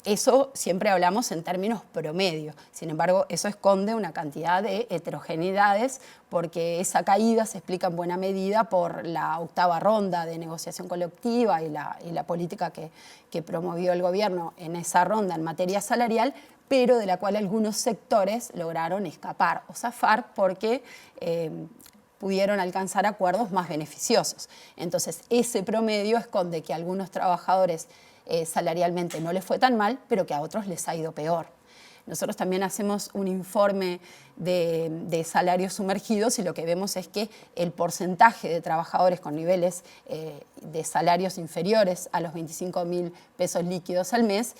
Eso siempre hablamos en términos promedio. Sin embargo, eso esconde una cantidad de heterogeneidades, porque esa caída se explica en buena medida por la octava ronda de negociación colectiva y la política que promovió el gobierno en esa ronda en materia salarial, pero de la cual algunos sectores lograron escapar o zafar porque pudieron alcanzar acuerdos más beneficiosos. Entonces, ese promedio esconde que a algunos trabajadores salarialmente no les fue tan mal, pero que a otros les ha ido peor. Nosotros también hacemos un informe de salarios sumergidos, y lo que vemos es que el porcentaje de trabajadores con niveles de salarios inferiores a los 25.000 pesos líquidos al mes,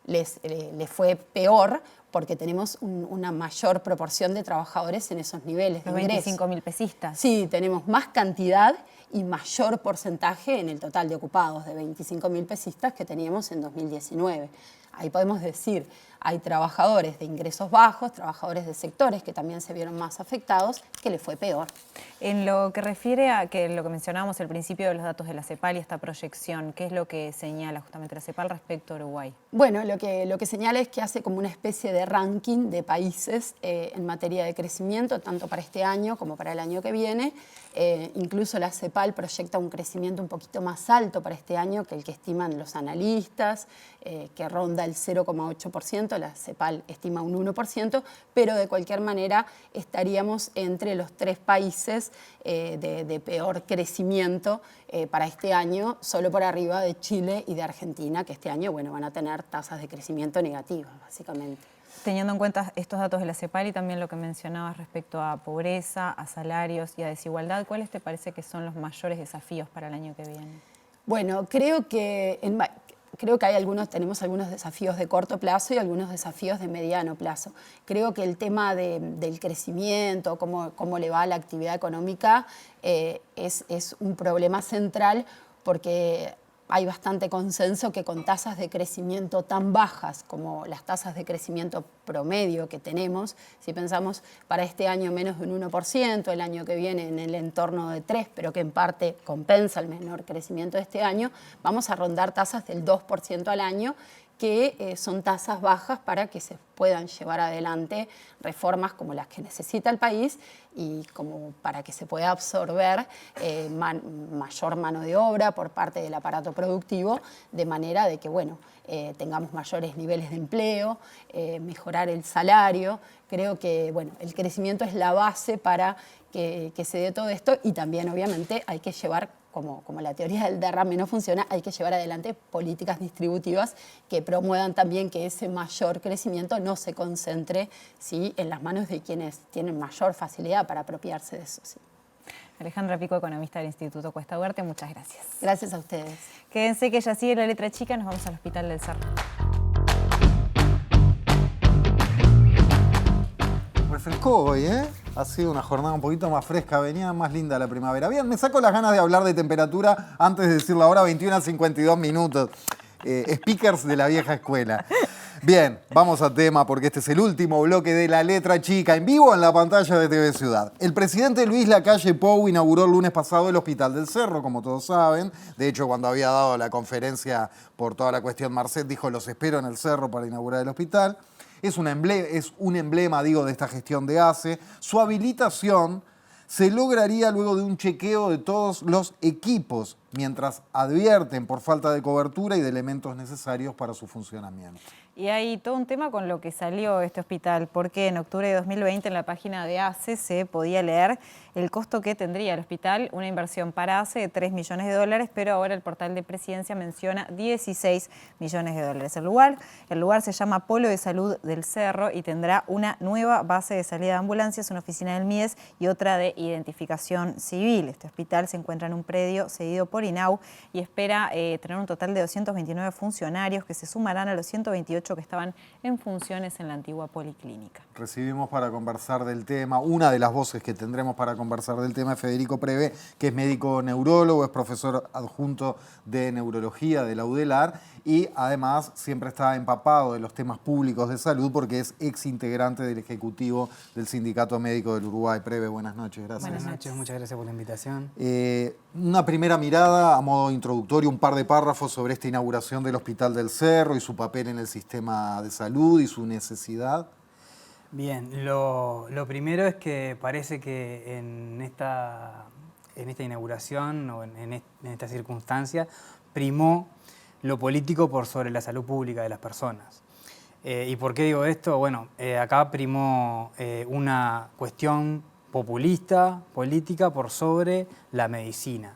les fue peor, porque tenemos una mayor proporción de trabajadores en esos niveles de ingresos. 25.000 pesistas. Sí, tenemos más cantidad y mayor porcentaje en el total de ocupados, de 25.000 pesistas que teníamos en 2019. Ahí podemos decir, hay trabajadores de ingresos bajos, trabajadores de sectores que también se vieron más afectados, que les fue peor. En lo que refiere a lo que mencionábamos al principio de los datos de la CEPAL y esta proyección, ¿qué es lo que señala justamente la CEPAL respecto a Uruguay? Bueno, lo que señala es que hace como una especie de ranking de países en materia de crecimiento, tanto para este año como para el año que viene. Incluso la CEPAL proyecta un crecimiento un poquito más alto para este año que el que estiman los analistas, que ronda el 0,8%, la CEPAL estima un 1%, pero de cualquier manera estaríamos entre los 3 países de peor crecimiento para este año, solo por arriba de Chile y de Argentina, que este año van a tener tasas de crecimiento negativas, básicamente. Teniendo en cuenta estos datos de la CEPAL y también lo que mencionabas respecto a pobreza, a salarios y a desigualdad, ¿cuáles te parece que son los mayores desafíos para el año que viene? Bueno, creo que tenemos algunos desafíos de corto plazo y algunos desafíos de mediano plazo. Creo que el tema del crecimiento, cómo le va a la actividad económica, es un problema central porque hay bastante consenso que con tasas de crecimiento tan bajas como las tasas de crecimiento promedio que tenemos, si pensamos para este año menos de un 1%, el año que viene en el entorno de 3%, pero que en parte compensa el menor crecimiento de este año, vamos a rondar tasas del 2% al año, que son tasas bajas para que se puedan llevar adelante reformas como las que necesita el país y como para que se pueda absorber mayor mano de obra por parte del aparato productivo, de manera de que tengamos mayores niveles de empleo, mejorar el salario. Creo que el crecimiento es la base para que se dé todo esto y también obviamente hay que llevar, como la teoría del derrame no funciona, hay que llevar adelante políticas distributivas que promuevan también que ese mayor crecimiento no se concentre en las manos de quienes tienen mayor facilidad para apropiarse de eso. Sí. Alejandra Pico, economista del Instituto Cuesta Duarte, muchas gracias. Gracias a ustedes. Quédense que ya sigue la letra chica, nos vamos al Hospital del Cerro. Refrescó hoy, ¿eh? Ha sido una jornada un poquito más fresca, venía más linda la primavera. Bien, me saco las ganas de hablar de temperatura antes de decir la hora, 21:52 minutos. Speakers de la vieja escuela. Bien, vamos a tema porque este es el último bloque de La Letra Chica, en vivo en la pantalla de TV Ciudad. El presidente Luis Lacalle Pou inauguró el lunes pasado el Hospital del Cerro, como todos saben. De hecho, cuando había dado la conferencia por toda la cuestión Marcet, dijo: los espero en el Cerro para inaugurar el hospital. Es un emblema, de esta gestión de ACE. Su habilitación se lograría luego de un chequeo de todos los equipos, mientras advierten por falta de cobertura y de elementos necesarios para su funcionamiento. Y hay todo un tema con lo que salió este hospital, porque en octubre de 2020 en la página de ACE se podía leer el costo que tendría el hospital, una inversión para ACE de $3 millones, pero ahora el portal de Presidencia menciona $16 millones. El lugar se llama Polo de Salud del Cerro y tendrá una nueva base de salida de ambulancias, una oficina del MIES y otra de identificación civil. Este hospital se encuentra en un predio cedido por INAU y espera tener un total de 229 funcionarios que se sumarán a los 128 que estaban en funciones en la antigua policlínica. Recibimos para conversar del tema, una de las voces que tendremos para conversar del tema es Federico Preve, que es médico neurólogo, es profesor adjunto de neurología de la UDELAR y además siempre está empapado de los temas públicos de salud porque es ex integrante del Ejecutivo del Sindicato Médico del Uruguay. Preve, buenas noches, gracias. Buenas noches, muchas gracias por la invitación. Una primera mirada a modo introductorio, un par de párrafos sobre esta inauguración del Hospital del Cerro y su papel en el sistema de salud y su necesidad. Bien, lo primero es que parece que en esta inauguración o en esta circunstancia primó lo político por sobre la salud pública de las personas. ¿Y por qué digo esto? Bueno, acá primó una cuestión populista, política, por sobre la medicina.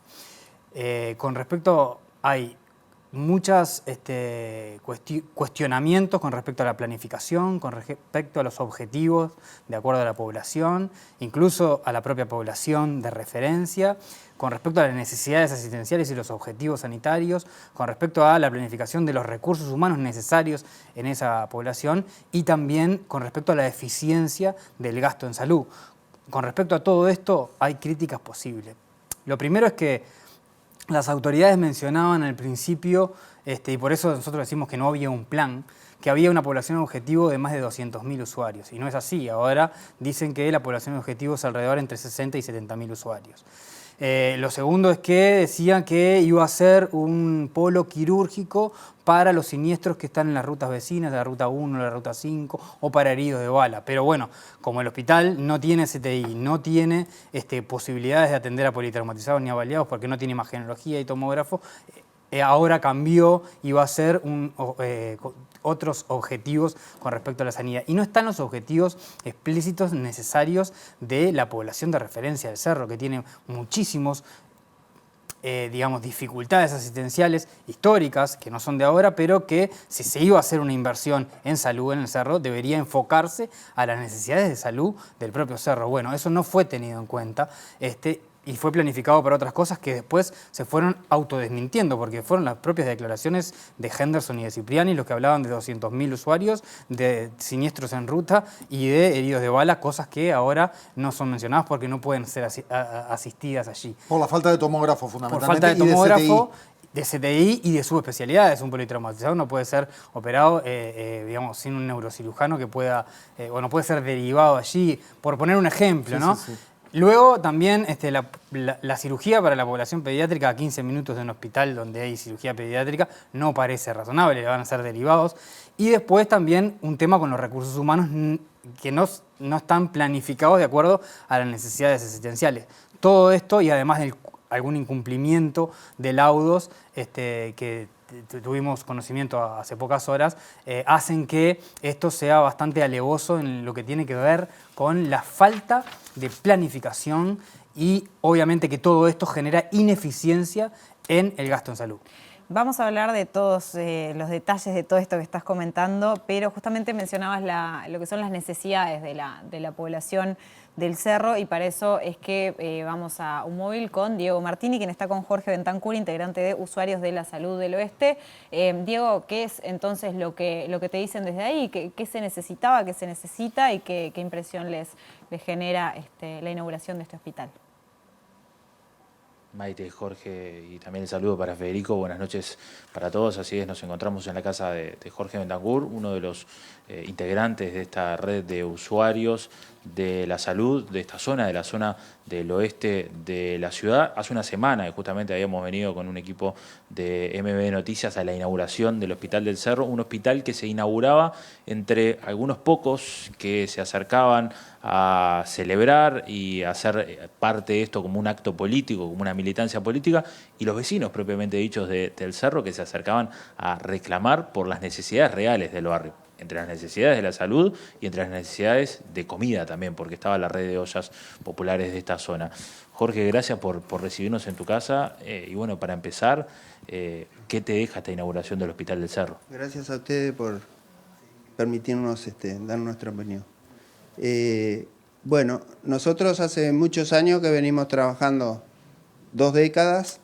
Con respecto, hay muchos cuestionamientos con respecto a la planificación, con respecto a los objetivos de acuerdo a la población, incluso a la propia población de referencia, con respecto a las necesidades asistenciales y los objetivos sanitarios, con respecto a la planificación de los recursos humanos necesarios en esa población y también con respecto a la eficiencia del gasto en salud. Con respecto a todo esto hay críticas posibles. Lo primero es que las autoridades mencionaban al principio, y por eso nosotros decimos que no había un plan, que había una población objetivo de más de 200.000 usuarios. Y no es así. Ahora dicen que la población objetivo es alrededor entre 60 y 70.000 usuarios. Lo segundo es que decían que iba a ser un polo quirúrgico para los siniestros que están en las rutas vecinas, de la ruta 1, la ruta 5 o para heridos de bala. Pero bueno, como el hospital no tiene CTI, no tiene posibilidades de atender a politraumatizados ni a baleados porque no tiene imagenología y tomógrafo, ahora cambió y va a ser otros objetivos con respecto a la sanidad. Y no están los objetivos explícitos necesarios de la población de referencia del Cerro, que tiene muchísimos digamos, dificultades asistenciales históricas, que no son de ahora, pero que si se iba a hacer una inversión en salud en el Cerro, debería enfocarse a las necesidades de salud del propio Cerro. Bueno, eso no fue tenido en cuenta y fue planificado para otras cosas que después se fueron autodesmintiendo, porque fueron las propias declaraciones de Henderson y de Cipriani los que hablaban de 200.000 usuarios, de siniestros en ruta y de heridos de bala, cosas que ahora no son mencionadas porque no pueden ser asistidas allí. Por la falta de tomógrafo, Por fundamentalmente. falta de tomógrafo, y de CTI y de subespecialidades. Un politraumatizado no puede ser operado, digamos, sin un neurocirujano que pueda, o no puede ser derivado allí, por poner un ejemplo, ¿no? Sí. Luego también la cirugía para la población pediátrica a 15 minutos de un hospital donde hay cirugía pediátrica no parece razonable, le van a ser derivados. Y después también un tema con los recursos humanos que no están planificados de acuerdo a las necesidades asistenciales. Todo esto y además de algún incumplimiento de laudos que tuvimos conocimiento hace pocas horas, hacen que esto sea bastante alevoso en lo que tiene que ver con la falta de planificación y obviamente que todo esto genera ineficiencia en el gasto en salud. Vamos a hablar de todos los detalles de todo esto que estás comentando, pero justamente mencionabas lo que son las necesidades de la población del Cerro y para eso es que vamos a un móvil con Diego Martini, quien está con Jorge Bentancur, integrante de Usuarios de la Salud del Oeste. Diego, ¿qué es entonces lo que te dicen desde ahí? ¿Qué se necesitaba, qué se necesita y qué impresión les genera la inauguración de este hospital? Maite, Jorge y también el saludo para Federico, buenas noches para todos. Así es, nos encontramos en la casa de Jorge Bentancur, uno de los integrantes de esta red de usuarios de la salud de esta zona, de la zona del oeste de la ciudad. Hace una semana justamente habíamos venido con un equipo de MB Noticias a la inauguración del Hospital del Cerro, un hospital que se inauguraba entre algunos pocos que se acercaban a celebrar y a hacer parte de esto como un acto político, como una militancia política, y los vecinos propiamente dichos del Cerro que se acercaban a reclamar por las necesidades reales del barrio, entre las necesidades de la salud y entre las necesidades de comida también, porque estaba la red de ollas populares de esta zona. Jorge, gracias por recibirnos en tu casa y bueno, para empezar, ¿qué te deja esta inauguración del Hospital del Cerro? Gracias a ustedes por permitirnos dar nuestra opinión. Bueno, nosotros hace muchos años que venimos trabajando, 2 décadas,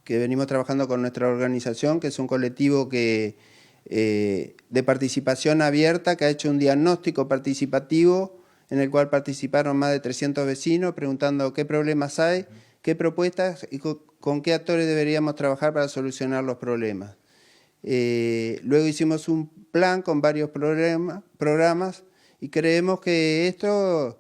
que venimos trabajando con nuestra organización, que es un colectivo de participación abierta, que ha hecho un diagnóstico participativo en el cual participaron más de 300 vecinos preguntando qué problemas hay, qué propuestas y con qué actores deberíamos trabajar para solucionar los problemas. Luego hicimos un plan con varios programas y creemos que esto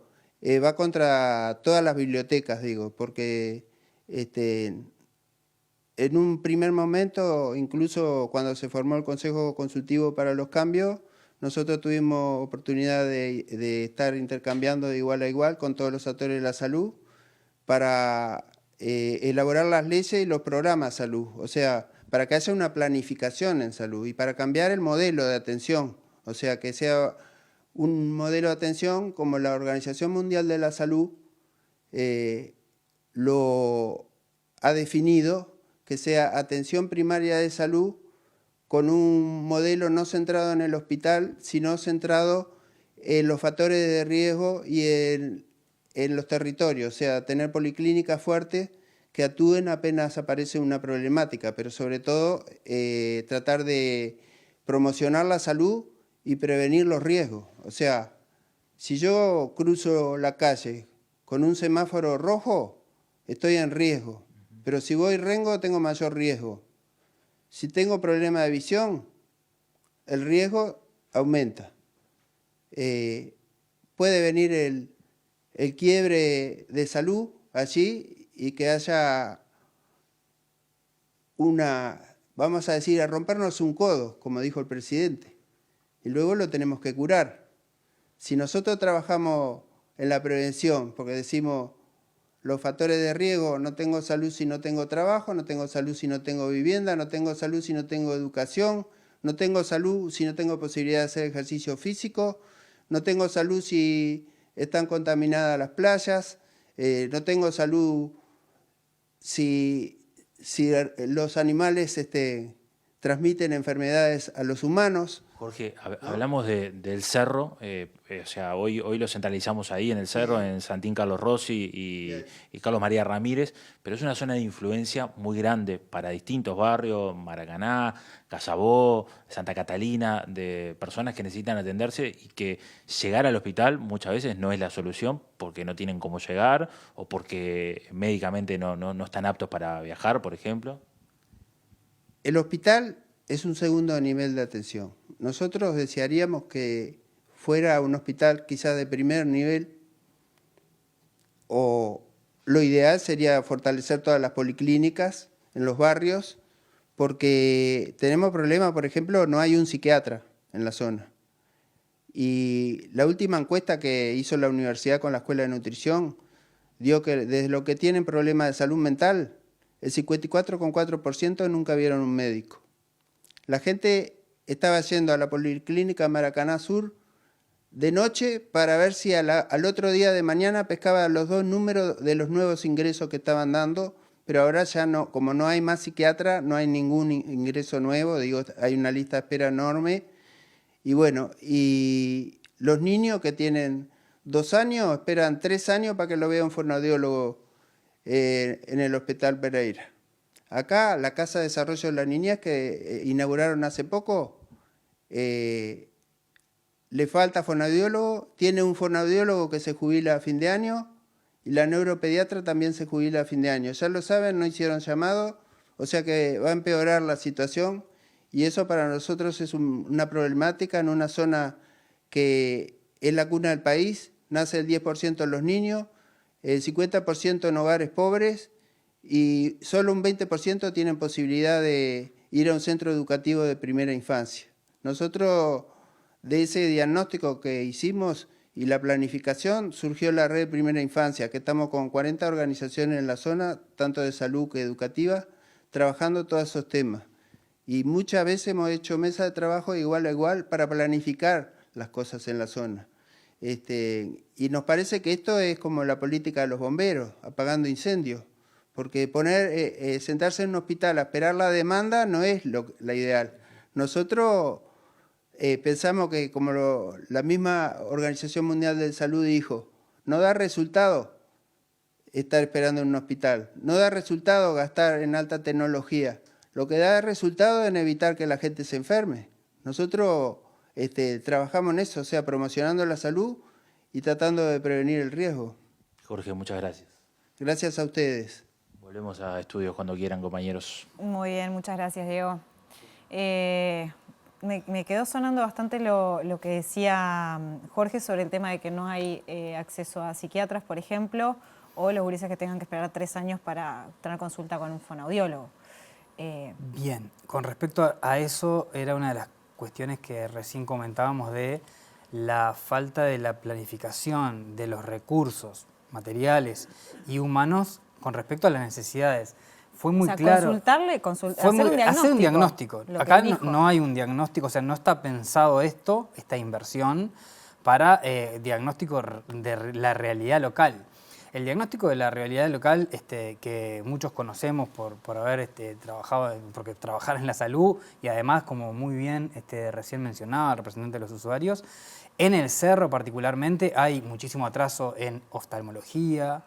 va contra todas las bibliotecas, porque en un primer momento, incluso cuando se formó el Consejo Consultivo para los Cambios, nosotros tuvimos oportunidad de estar intercambiando de igual a igual con todos los actores de la salud para elaborar las leyes y los programas de salud, o sea, para que haya una planificación en salud y para cambiar el modelo de atención, o sea, que sea un modelo de atención como la Organización Mundial de la Salud lo ha definido, que sea atención primaria de salud con un modelo no centrado en el hospital, sino centrado en los factores de riesgo y en los territorios, o sea, tener policlínicas fuertes que actúen apenas aparece una problemática, pero sobre todo tratar de promocionar la salud y prevenir los riesgos. O sea, si yo cruzo la calle con un semáforo rojo, estoy en riesgo, pero si voy rengo tengo mayor riesgo. Si tengo problema de visión, el riesgo aumenta. Puede venir el quiebre de salud allí y que haya vamos a decir, a rompernos un codo, como dijo el presidente, y luego lo tenemos que curar. Si nosotros trabajamos en la prevención, porque decimos los factores de riesgo, no tengo salud si no tengo trabajo, no tengo salud si no tengo vivienda, no tengo salud si no tengo educación, no tengo salud si no tengo posibilidad de hacer ejercicio físico, no tengo salud si están contaminadas las playas, no tengo salud si si los animales transmiten enfermedades a los humanos. Jorge, hablamos del cerro, o sea, hoy lo centralizamos ahí en el cerro, en Santín Carlos Rossi y Carlos María Ramírez, pero es una zona de influencia muy grande para distintos barrios, Maracaná, Casabó, Santa Catalina, de personas que necesitan atenderse y que llegar al hospital muchas veces no es la solución porque no tienen cómo llegar o porque médicamente no están aptos para viajar, por ejemplo. El hospital es un segundo nivel de atención. Nosotros desearíamos que fuera un hospital quizás de primer nivel, o lo ideal sería fortalecer todas las policlínicas en los barrios, porque tenemos problemas, por ejemplo, no hay un psiquiatra en la zona. Y la última encuesta que hizo la universidad con la Escuela de Nutrición dio que desde los que tienen problemas de salud mental, el 54,4% nunca vieron un médico. La gente estaba yendo a la Policlínica Maracaná Sur de noche para ver si al otro día de mañana pescaba los 2 números de los nuevos ingresos que estaban dando, pero ahora ya no, como no hay más psiquiatra, no hay ningún ingreso nuevo, digo, hay una lista de espera enorme. Y bueno, y los niños que tienen 2 años esperan 3 años para que lo vea un fonoaudiólogo en el Hospital Pereira. Acá, la Casa de Desarrollo de la Niñez que inauguraron hace poco, le falta fonoaudiólogo, tiene un fonoaudiólogo que se jubila a fin de año y la neuropediatra también se jubila a fin de año. Ya lo saben, no hicieron llamado, o sea que va a empeorar la situación y eso para nosotros es una problemática en una zona que es la cuna del país, nace el 10% de los niños, el 50% en hogares pobres, y solo un 20% tienen posibilidad de ir a un centro educativo de primera infancia. Nosotros, de ese diagnóstico que hicimos y la planificación, surgió la red de primera infancia, que estamos con 40 organizaciones en la zona, tanto de salud que educativa, trabajando todos esos temas. Y muchas veces hemos hecho mesas de trabajo de igual a igual para planificar las cosas en la zona. Y nos parece que esto es como la política de los bomberos, apagando incendios. Porque sentarse en un hospital a esperar la demanda no es la ideal. Nosotros pensamos que, como la misma Organización Mundial de Salud dijo, no da resultado estar esperando en un hospital, no da resultado gastar en alta tecnología. Lo que da resultado es en evitar que la gente se enferme. Nosotros trabajamos en eso, o sea, promocionando la salud y tratando de prevenir el riesgo. Jorge, muchas gracias. Gracias a ustedes. Volvemos a estudios cuando quieran, compañeros. Muy bien, muchas gracias, Diego. Me quedó sonando bastante lo que decía Jorge sobre el tema de que no hay acceso a psiquiatras, por ejemplo, o los gurises que tengan que esperar 3 años para tener consulta con un fonoaudiólogo. Bien, con respecto a eso, era una de las cuestiones que recién comentábamos de la falta de la planificación de los recursos materiales y humanos con respecto a las necesidades. Fue muy claro. Hacer un diagnóstico. Acá no hay un diagnóstico, o sea, no está pensado esta inversión para diagnóstico de la realidad local. El diagnóstico de la realidad local, que muchos conocemos por haber trabajado, porque trabajar en la salud y además, como muy bien recién mencionaba el representante de los usuarios, en el Cerro particularmente hay muchísimo atraso en oftalmología,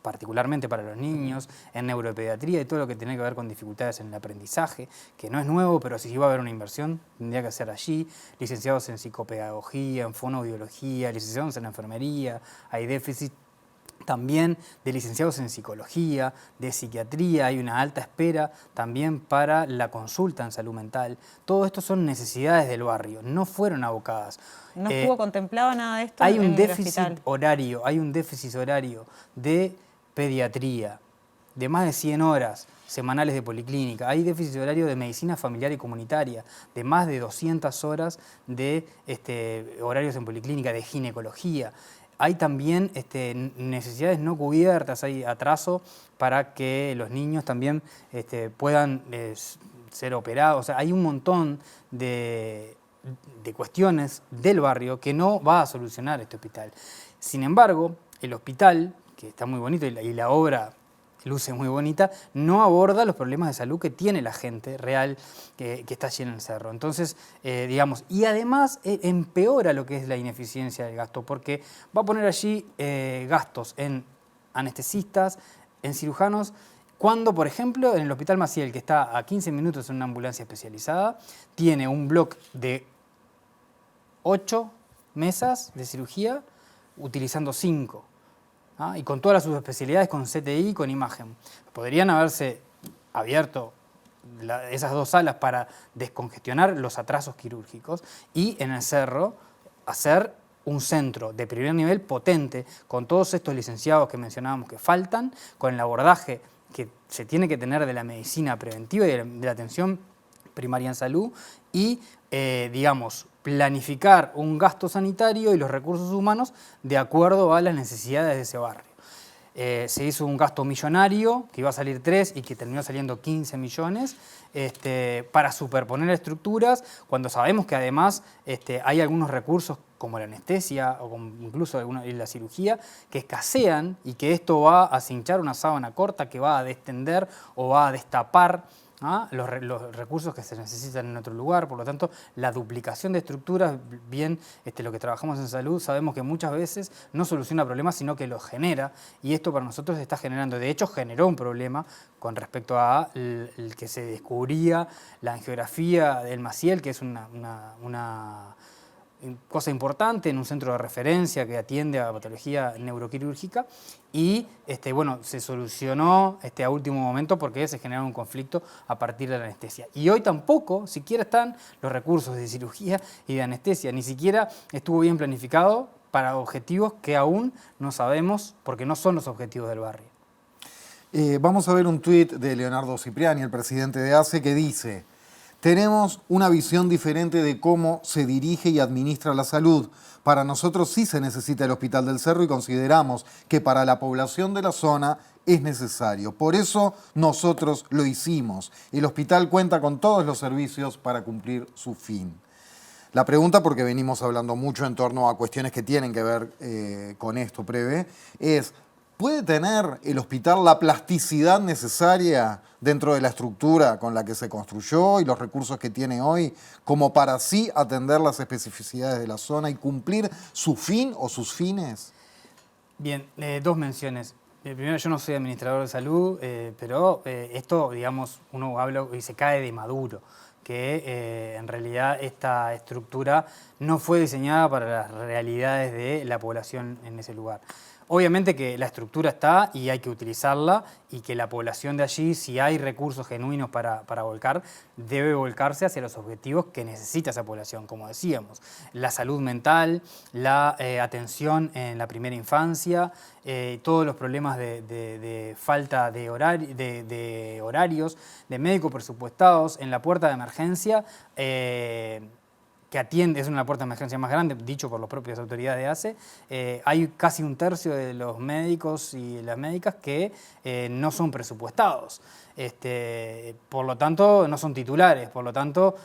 particularmente para los niños, en neuropediatría y todo lo que tiene que ver con dificultades en el aprendizaje, que no es nuevo, pero si iba a haber una inversión, tendría que ser allí. Licenciados en psicopedagogía, en fonoaudiología, licenciados en enfermería, hay déficit también de licenciados en psicología, de psiquiatría, hay una alta espera también para la consulta en salud mental. Todo esto son necesidades del barrio, no fueron abocadas. ¿No estuvo contemplado nada de esto? Hay un déficit horario, de pediatría, de más de 100 horas semanales de policlínica. Hay déficit horario de medicina familiar y comunitaria, de más de 200 horas de horarios en policlínica, de ginecología. Hay también necesidades no cubiertas, hay atraso para que los niños también puedan ser operados. O sea, hay un montón de cuestiones del barrio que no va a solucionar este hospital. Sin embargo, el hospital, que está muy bonito y la obra luce muy bonita, no aborda los problemas de salud que tiene la gente real que está allí en el cerro. Entonces, digamos, y además empeora lo que es la ineficiencia del gasto, porque va a poner allí gastos en anestesistas, en cirujanos, cuando, por ejemplo, en el Hospital Maciel, que está a 15 minutos en una ambulancia especializada, tiene un bloque de 8 mesas de cirugía, utilizando 5. Y con todas las subespecialidades, con CTI, con imagen. Podrían haberse abierto esas 2 salas para descongestionar los atrasos quirúrgicos y en el cerro hacer un centro de primer nivel potente con todos estos licenciados que mencionábamos que faltan, con el abordaje que se tiene que tener de la medicina preventiva y de la atención primaria en salud y, digamos, planificar un gasto sanitario y los recursos humanos de acuerdo a las necesidades de ese barrio. Se hizo un gasto millonario, que iba a salir 3 y que terminó saliendo 15 millones, para superponer estructuras, cuando sabemos que además hay algunos recursos como la anestesia o incluso la cirugía, que escasean y que esto va a cinchar una sábana corta que va a destender o va a destapar los recursos que se necesitan en otro lugar. Por lo tanto, la duplicación de estructuras, bien lo que trabajamos en salud, sabemos que muchas veces no soluciona problemas, sino que los genera, y esto para nosotros está generando, de hecho generó un problema con respecto a el que se descubría la angiografía del Maciel, que es una cosa importante en un centro de referencia que atiende a patología neuroquirúrgica y bueno, se solucionó a último momento porque se generó un conflicto a partir de la anestesia. Y hoy tampoco siquiera están los recursos de cirugía y de anestesia, ni siquiera estuvo bien planificado para objetivos que aún no sabemos porque no son los objetivos del barrio. Vamos a ver un tuit de Leonardo Cipriani, el presidente de ACE, que dice: tenemos una visión diferente de cómo se dirige y administra la salud. Para nosotros sí se necesita el Hospital del Cerro y consideramos que para la población de la zona es necesario. Por eso nosotros lo hicimos. El hospital cuenta con todos los servicios para cumplir su fin. La pregunta, porque venimos hablando mucho en torno a cuestiones que tienen que ver con esto, Preve, es: ¿puede tener el hospital la plasticidad necesaria dentro de la estructura con la que se construyó y los recursos que tiene hoy como para así atender las especificidades de la zona y cumplir su fin o sus fines? Bien, 2 menciones. Primero, yo no soy administrador de salud, pero esto, digamos, uno habla y se cae de maduro, que en realidad esta estructura no fue diseñada para las realidades de la población en ese lugar. Obviamente que la estructura está y hay que utilizarla y que la población de allí, si hay recursos genuinos para volcar, debe volcarse hacia los objetivos que necesita esa población, como decíamos. La salud mental, la atención en la primera infancia, todos los problemas de falta de horarios, de médicos presupuestados en la puerta de emergencia, que atiende, es una puerta de emergencia más grande, dicho por las propias autoridades de ACE, hay casi 1/3 de los médicos y las médicas que no son presupuestados. Por lo tanto, no son titulares, por lo tanto,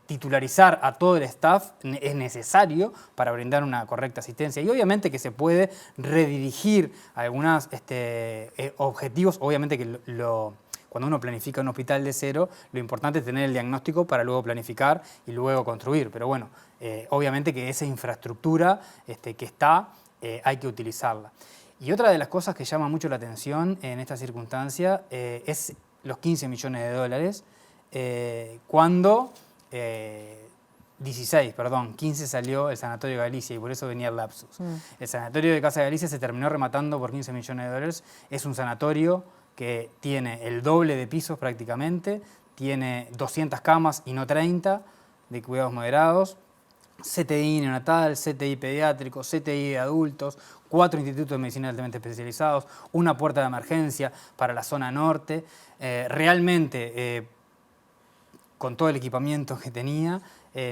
titularizar a todo el staff es necesario para brindar una correcta asistencia. Y obviamente que se puede redirigir algunos objetivos, obviamente que cuando uno planifica un hospital de cero, lo importante es tener el diagnóstico para luego planificar y luego construir. Pero bueno, obviamente que esa infraestructura que está, hay que utilizarla. Y otra de las cosas que llama mucho la atención en esta circunstancia es los 15 millones de dólares, cuando 15 salió el Sanatorio de Galicia y por eso venía el lapsus. El Sanatorio de Casa de Galicia se terminó rematando por 15 millones de dólares. Es un sanatorio que tiene el doble de pisos prácticamente, tiene 200 camas y no 30 de cuidados moderados, CTI neonatal, CTI pediátrico, CTI de adultos, 4 institutos de medicina altamente especializados, una puerta de emergencia para la zona norte. Realmente, con todo el equipamiento que tenía,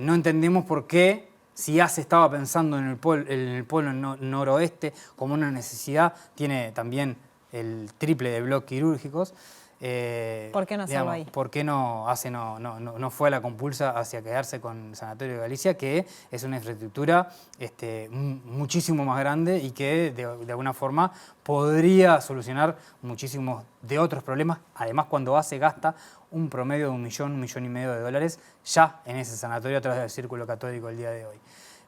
no entendemos por qué, si ACE estaba pensando en el polo noroeste como una necesidad, tiene también el triple de bloques quirúrgicos, ¿Por qué no hacerlo ahí? ¿Por qué no fue a la compulsa hacia quedarse con el Sanatorio de Galicia, que es una infraestructura muchísimo más grande y que de alguna forma podría solucionar muchísimos de otros problemas? Además, cuando va se gasta un promedio de $1 millón y medio de dólares ya en ese sanatorio a través del Círculo Católico el día de hoy.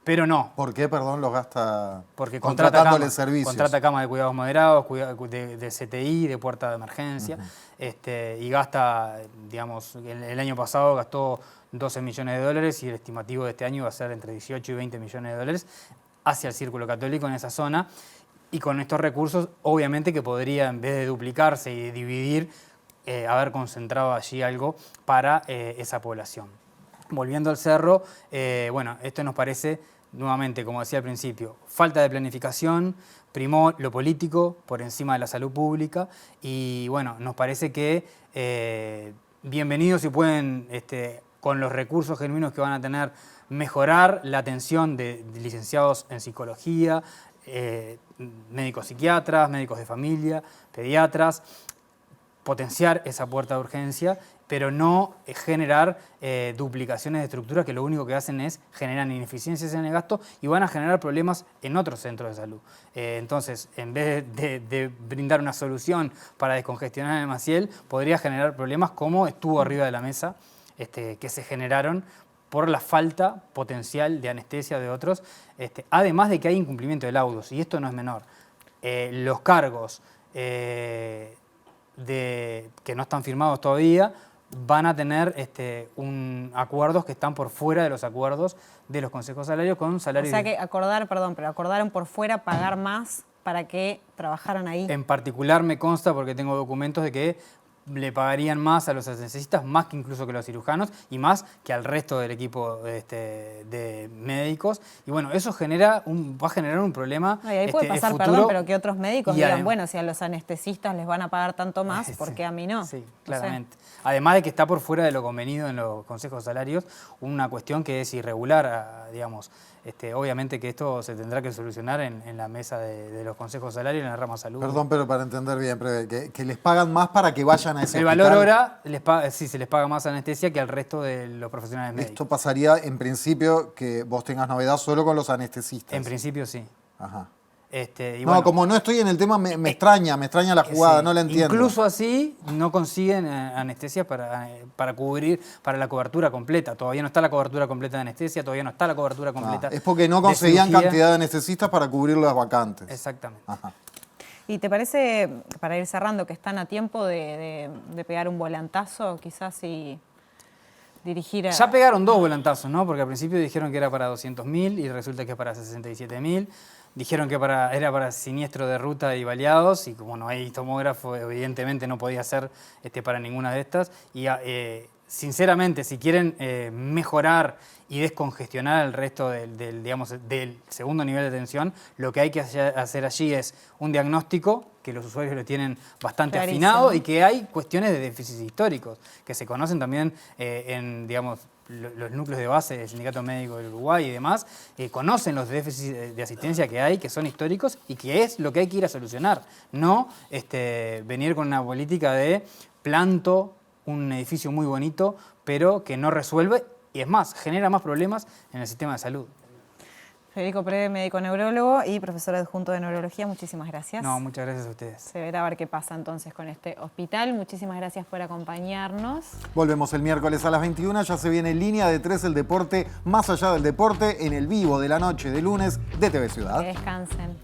Pero no. ¿Por qué, perdón, lo gasta porque contratándole servicios? Contrata camas de cuidados moderados, de CTI, de puerta de emergencia, y gasta, digamos, el año pasado gastó $12 millones y el estimativo de este año va a ser entre 18 y 20 millones de dólares hacia el Círculo Católico en esa zona. Y con estos recursos, obviamente que podría, en vez de duplicarse y de dividir, haber concentrado allí algo para esa población. Volviendo al cerro, bueno, esto nos parece, nuevamente, como decía al principio, falta de planificación, primó lo político por encima de la salud pública y bueno, nos parece que bienvenidos si pueden, con los recursos genuinos que van a tener, mejorar la atención de licenciados en psicología, médicos psiquiatras, médicos de familia, pediatras, potenciar esa puerta de urgencia, pero no generar duplicaciones de estructura que lo único que hacen es generar ineficiencias en el gasto y van a generar problemas en otros centros de salud. Entonces, en vez de brindar una solución para descongestionar el Maciel, podría generar problemas como estuvo arriba de la mesa, que se generaron por la falta potencial de anestesia de otros, además de que hay incumplimiento de laudos, y esto no es menor. Los cargos que no están firmados todavía van a tener acuerdos que están por fuera de los acuerdos de los consejos salarios con salarios. O sea que acordaron por fuera pagar más para que trabajaran ahí. En particular me consta, porque tengo documentos, de que le pagarían más a los anestesistas, más que incluso que los cirujanos y más que al resto del equipo de médicos. Y bueno, eso va a generar un problema. No, y ahí puede pasar, futuro. Perdón, pero que otros médicos digan, además, bueno, si a los anestesistas les van a pagar tanto más, ¿por qué a mí no? Sí, No claramente. Además de que está por fuera de lo convenido en los consejos salarios, una cuestión que es irregular, digamos. Obviamente que esto se tendrá que solucionar en la mesa de los consejos salarios en la rama salud. Perdón, pero para entender bien, que les pagan más para que vayan a ese el hospital. valor hora, sí, se les paga más anestesia que al resto de los profesionales médicos. Esto pasaría, en principio, que vos tengas novedad solo con los anestesistas. En principio, sí. Ajá. Y no, bueno, como no estoy en el tema, me extraña la jugada, sí, no la entiendo. Incluso así no consiguen anestesia para cubrir, para la cobertura completa. Todavía no está la cobertura completa de anestesia, todavía no está la cobertura completa. Es porque no conseguían cantidad de anestesistas para cubrir las vacantes. Exactamente. Ajá. ¿Y te parece, para ir cerrando, que están a tiempo de pegar un volantazo, quizás, y dirigir a... Ya pegaron 2 volantazos, ¿no? Porque al principio dijeron que era para 200.000 y resulta que es para 67.000. Dijeron que era para siniestro de ruta y baleados, y como no hay tomógrafo, evidentemente no podía ser para ninguna de estas. Y sinceramente, si quieren mejorar y descongestionar el resto del segundo nivel de atención, lo que hay que hacer allí es un diagnóstico, que los usuarios lo tienen bastante afinado, y que hay cuestiones de déficits históricos, que se conocen también en, digamos, los núcleos de base del Sindicato Médico del Uruguay y demás, conocen los déficits de asistencia que hay, que son históricos, y que es lo que hay que ir a solucionar. No venir con una política de planto un edificio muy bonito, pero que no resuelve, y es más, genera más problemas en el sistema de salud. Federico Preve, médico neurólogo y profesor adjunto de neurología, muchísimas gracias. No, muchas gracias a ustedes. Se verá a ver qué pasa entonces con este hospital. Muchísimas gracias por acompañarnos. Volvemos el miércoles a las 21, ya se viene Línea de 3, el deporte más allá del deporte, en el vivo de la noche de lunes de TV Ciudad. Que descansen.